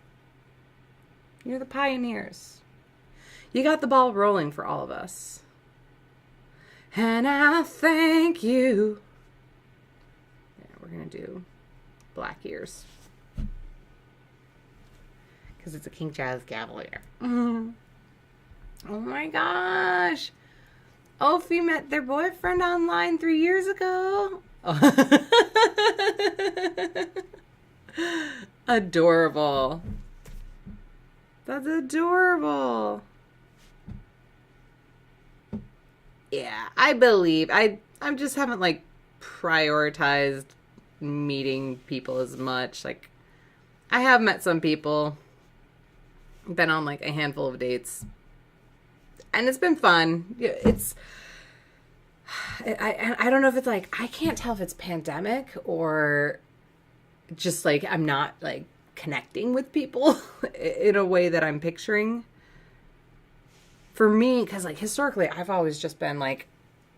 You're the pioneers. You got the ball rolling for all of us. And I thank you. Yeah, we're going to do black ears. Because it's a King Charles Cavalier. Mm-hmm. Oh my gosh. Ophi met their boyfriend online 3 years ago. Oh. Adorable. That's adorable. Yeah, I believe. I just haven't, like, prioritized meeting people as much. Like, I have met some people. Been on, like, a handful of dates. And it's been fun. I don't know if it's, like, I can't tell if it's pandemic or just, like, I'm not, like, connecting with people in a way that I'm picturing. For me, because, like, historically, I've always just been, like,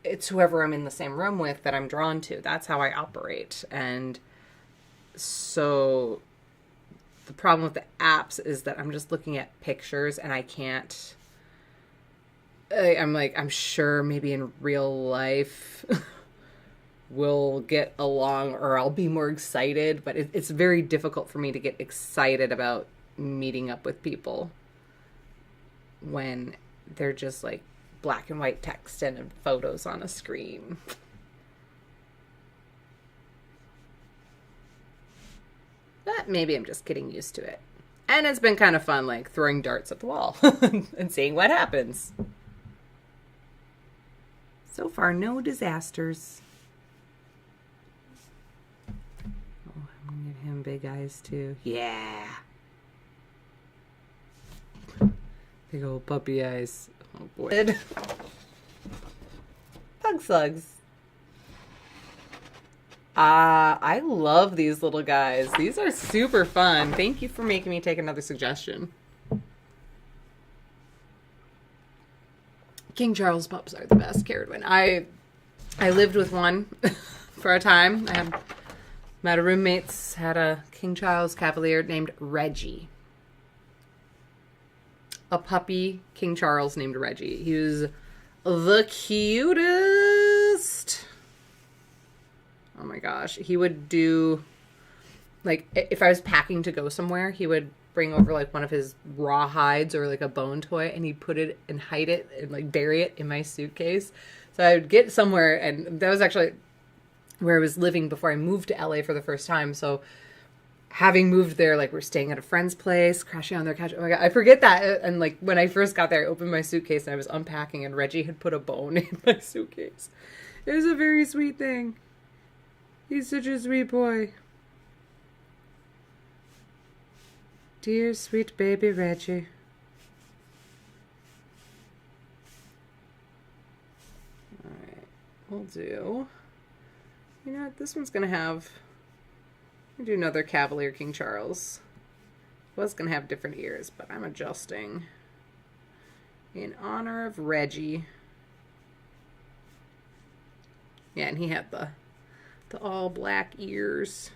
it's whoever I'm in the same room with that I'm drawn to. That's how I operate. And so the problem with the apps is that I'm just looking at pictures and I can't... I'm like, I'm sure maybe in real life we'll get along or I'll be more excited. But it's very difficult for me to get excited about meeting up with people when... they're just like black and white text and photos on a screen. But maybe I'm just getting used to it. And it's been kind of fun, like throwing darts at the wall and seeing what happens. So far, no disasters. Oh, I'm gonna give him big eyes too. Yeah. Big old puppy eyes. Oh boy. Pug slugs. I love these little guys. These are super fun. Thank you for making me take another suggestion. King Charles pups are the best, Carradwin. I lived with one for a time. My roommates had a King Charles Cavalier named Reggie. A puppy King Charles named Reggie. He was the cutest. Oh my gosh. He would do, like, if I was packing to go somewhere, he would bring over, like, one of his raw hides or, like, a bone toy, and he'd put it and hide it and, like, bury it in my suitcase. So I would get somewhere, and that was actually where I was living before I moved to LA for the first time. So having moved there, like, we're staying at a friend's place, crashing on their couch. Oh my God, I forget that. And, like, when I first got there, I opened my suitcase and I was unpacking and Reggie had put a bone in my suitcase. It was a very sweet thing. He's such a sweet boy. Dear sweet baby Reggie. Alright, we'll do... You know what, this one's gonna have... We'll do another Cavalier King Charles. Was gonna have different ears, but I'm adjusting. In honor of Reggie. Yeah, and he had the all black ears.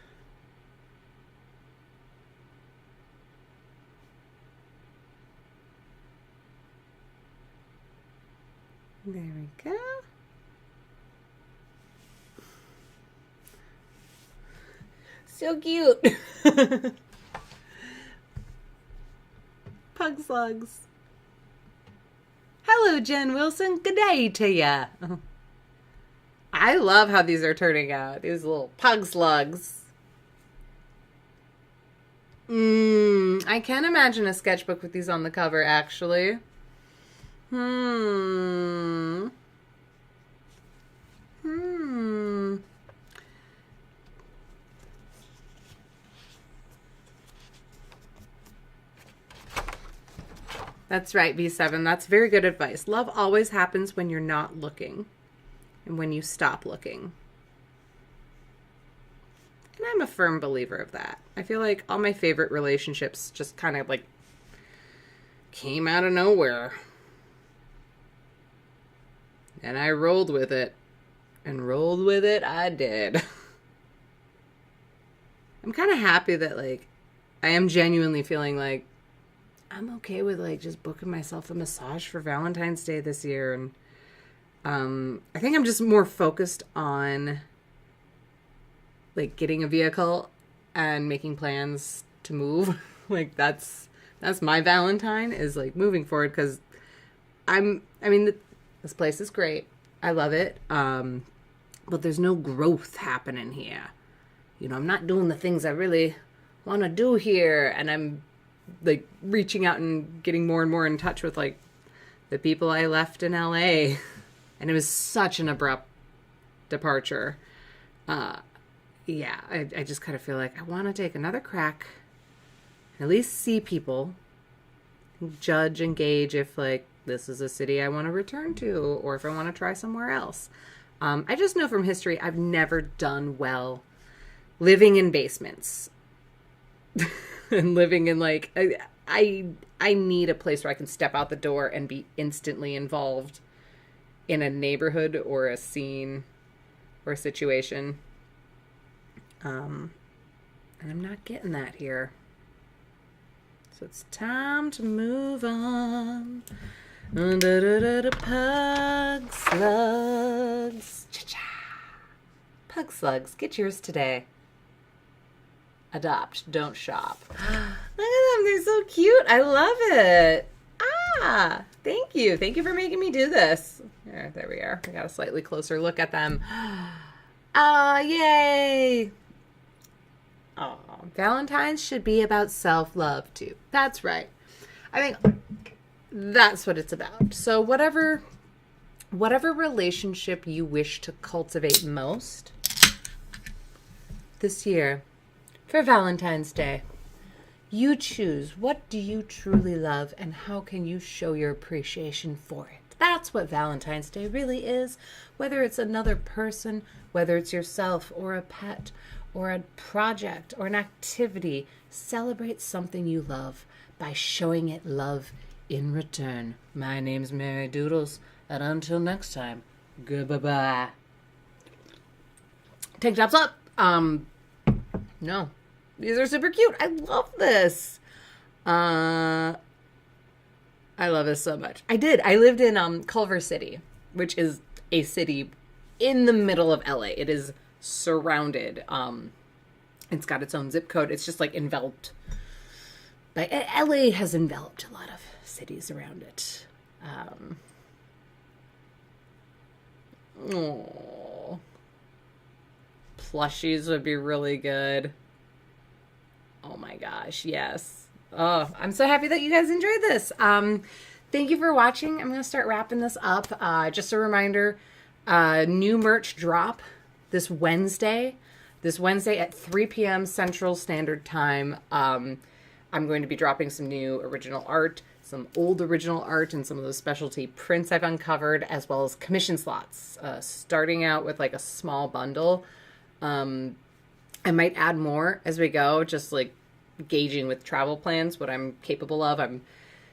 There we go. So cute. Pug slugs. Hello, Jen Wilson. Good day to ya. I love how these are turning out. These little pug slugs. I can imagine a sketchbook with these on the cover, actually. That's right, V7. That's very good advice. Love always happens when you're not looking and when you stop looking. And I'm a firm believer of that. I feel like all my favorite relationships just kind of like came out of nowhere. And I rolled with it. And rolled with it I did. I'm kind of happy that like I am genuinely feeling like I'm okay with like just booking myself a massage for Valentine's Day this year. And I think I'm just more focused on like getting a vehicle and making plans to move. Like that's my Valentine, is like moving forward, because this place is great. I love it. But there's no growth happening here. You know, I'm not doing the things I really want to do here, and I'm like reaching out and getting more and more in touch with like the people I left in LA. And it was such an abrupt departure. Yeah, I just kind of feel like I want to take another crack, at least see people, judge and gauge if like this is a city I want to return to, or if I want to try somewhere else. I just know from history I've never done well living in basements. And living in like I need a place where I can step out the door and be instantly involved in a neighborhood or a scene or a situation. And I'm not getting that here. So it's time to move on. Pug slugs. Cha-cha. Pug slugs, get yours today. Adopt, don't shop. Look at them, they're so cute. I love it. Thank you. Thank you for making me do this. There we are. I got a slightly closer look at them. Yay. Oh, Valentine's should be about self-love too. That's right. I think that's what it's about. So whatever relationship you wish to cultivate most this year, for Valentine's Day, you choose, what do you truly love and how can you show your appreciation for it? That's what Valentine's Day really is. Whether it's another person, whether it's yourself or a pet or a project or an activity, celebrate something you love by showing it love in return. My name's Mary Doodles, and until next time, goodbye. Tank tops up. No. These are super cute. I love this. I love this so much. I lived in Culver City, which is a city in the middle of LA. It is surrounded. It's got its own zip code. It's just like enveloped. But LA has enveloped a lot of cities around it. Plushies would be really good. Oh my gosh, yes. Oh, I'm so happy that you guys enjoyed this. Thank you for watching. I'm going to start wrapping this up. Just a reminder, new merch drop this Wednesday. This Wednesday at 3 p.m. Central Standard Time. I'm going to be dropping some new original art, some old original art, and some of those specialty prints I've uncovered, as well as commission slots. Starting out with like a small bundle. I might add more as we go, just like gauging with travel plans what I'm capable of. I'm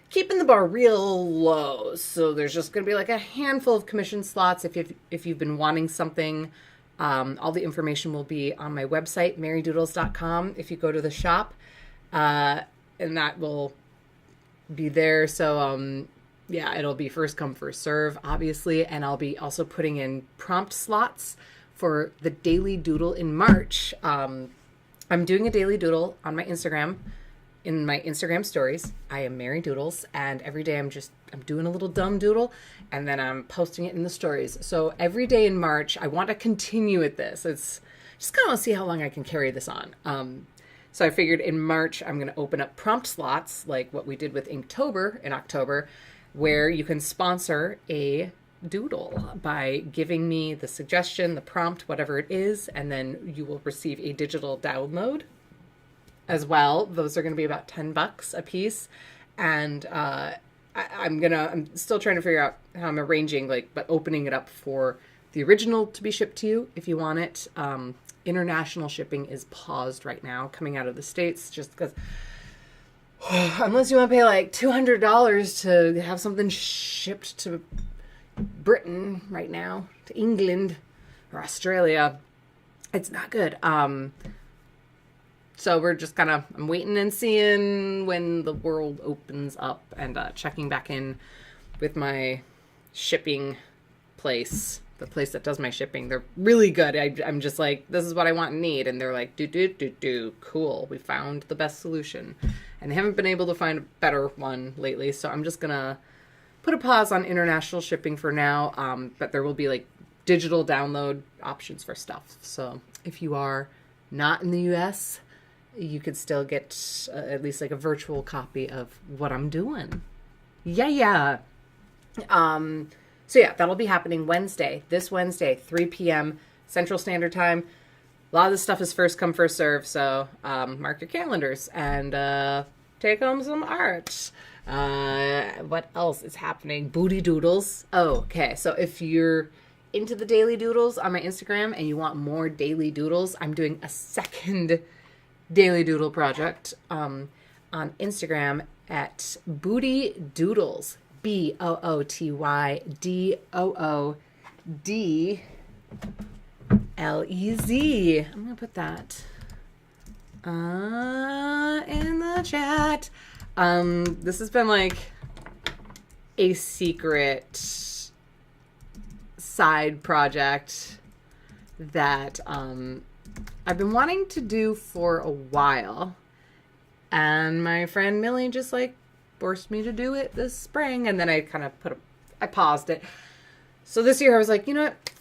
keeping the bar real low, so there's just going to be like a handful of commission slots if you've been wanting something. All the information will be on my website, marydoodles.com, if you go to the shop, and that will be there. So yeah, it'll be first come, first serve, obviously, and I'll be also putting in prompt slots for the Daily Doodle in March. I'm doing a daily doodle on my Instagram, in my Instagram stories. I am Mary Doodles, and every day I'm doing a little dumb doodle, and then I'm posting it in the stories. So every day in March, I want to continue with this. It's just kind of see how long I can carry this on. So I figured in March, I'm going to open up prompt slots, like what we did with Inktober in October, where you can sponsor a doodle by giving me the suggestion, the prompt, whatever it is, and then you will receive a digital download as well. Those are going to be about $10 a piece. And I'm still trying to figure out how I'm arranging, but opening it up for the original to be shipped to you if you want it. International shipping is paused right now coming out of the States, just because unless you want to pay like $200 to have something shipped to Britain right now, to England or Australia, it's not good. So we're just I'm waiting and seeing when the world opens up, and checking back in with my shipping place, the place that does my shipping. They're really good. I'm just like, this is what I want and need. And they're like, cool. We found the best solution. And they haven't been able to find a better one lately. So I'm just going to put a pause on international shipping for now. But there will be digital download options for stuff. So if you are not in the US, you could still get at least a virtual copy of what I'm doing. Yeah. So yeah, that'll be happening this Wednesday, 3 p.m. Central Standard Time. A lot of this stuff is first come, first serve, so mark your calendars and take home some art. What else is happening? Booty Doodles. Oh, okay, so if you're into the daily doodles on my Instagram and you want more daily doodles, I'm doing a second daily doodle project on Instagram at Booty Doodles. BOOTYDOODLEZ. I'm going to put that in the chat. This has been a secret side project that I've been wanting to do for a while. And my friend Millie just forced me to do it this spring, and then I I paused it. So this year I was like, you know what?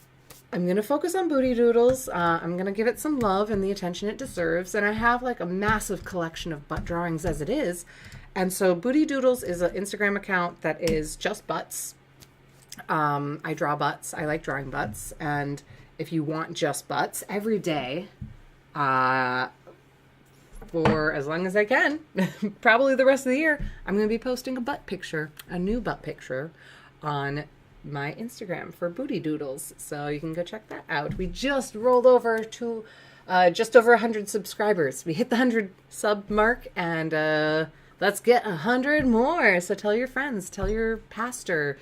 I'm going to focus on Booty Doodles. I'm going to give it some love and the attention it deserves. And I have a massive collection of butt drawings as it is. And so Booty Doodles is an Instagram account that is just butts. I draw butts. I like drawing butts. And if you want just butts every day, for as long as I can, probably the rest of the year, I'm going to be posting a new butt picture on my Instagram for Booty Doodles. So you can go check that out. We just rolled over to just over 100 subscribers. We hit the 100 sub mark, and let's get 100 more. So tell your friends, tell your pastor,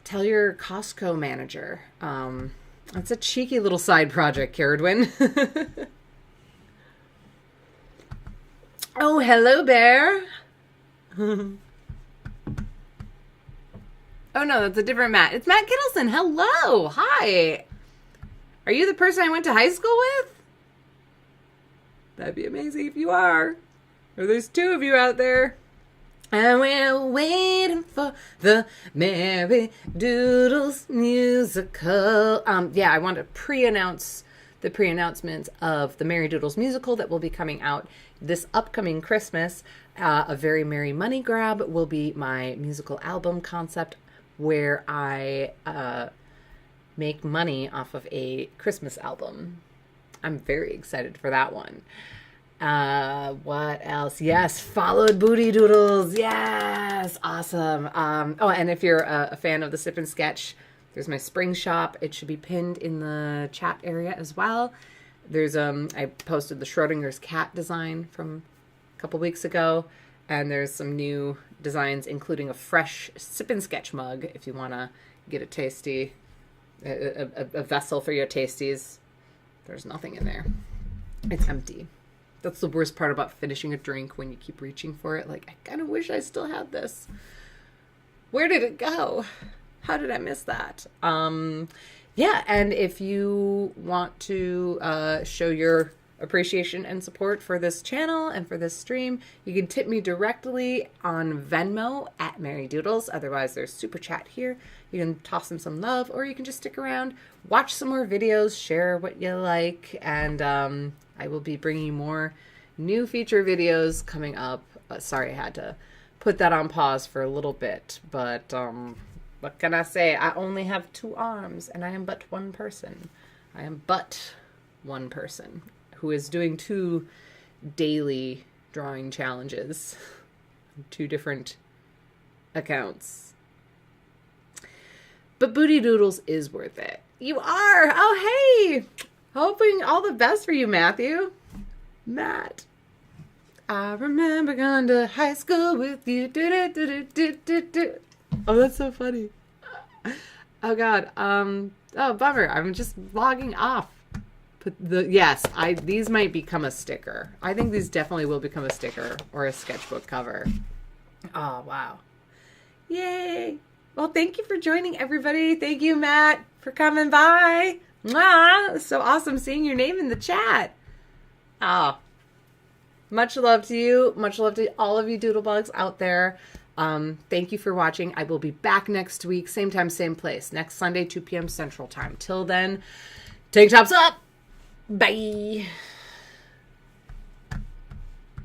tell your Costco manager. It's a cheeky little side project, Caradwin. Oh, hello, Bear. Oh, no, that's a different Matt. It's Matt Kittleson. Hello. Hi. Are you the person I went to high school with? That'd be amazing if you are. Or there's two of you out there. And we're waiting for the Mary Doodles musical. Yeah, I want to pre-announce the pre-announcement of the Mary Doodles musical that will be coming out this upcoming Christmas. A Very Merry Money Grab will be my musical album concept, where I make money off of a Christmas album. I'm very excited for that one. What else? Yes, followed Booty Doodles. Yes, awesome. Oh, and if you're a fan of the Sip and Sketch, there's my spring shop. It should be pinned in the chat area as well. There's I posted the Schrodinger's cat design from a couple weeks ago, and there's some new designs, including a fresh Sip and Sketch mug if you want to get a tasty, a vessel for your tasties. There's nothing in there. It's empty. That's the worst part about finishing a drink, when you keep reaching for it. I kind of wish I still had this. Where did it go? How did I miss that? Yeah, and if you want to show your appreciation and support for this channel and for this stream, you can tip me directly on Venmo at Mary Doodles. Otherwise, there's Super Chat here. You can toss them some love, or you can just stick around, watch some more videos, share what you like, and I will be bringing more new feature videos coming up. Sorry, I had to put that on pause for a little bit, but what can I say? I only have 2 arms, and I am but one person. I am but one person who is doing 2 daily drawing challenges, 2 different accounts. But Booty Doodles is worth it. You are! Oh, hey! Hoping all the best for you, Matthew. Matt. I remember going to high school with you. Oh, that's so funny. Oh, God. Oh, bummer. I'm just logging off. These might become a sticker. I think these definitely will become a sticker or a sketchbook cover. Oh, wow. Yay. Well, thank you for joining, everybody. Thank you, Matt, for coming by. Mwah. It's so awesome seeing your name in the chat. Oh, much love to you. Much love to all of you doodlebugs out there. Thank you for watching. I will be back next week, same time, same place, next Sunday, 2 p.m. Central Time. Till then, tank tops up. Bye.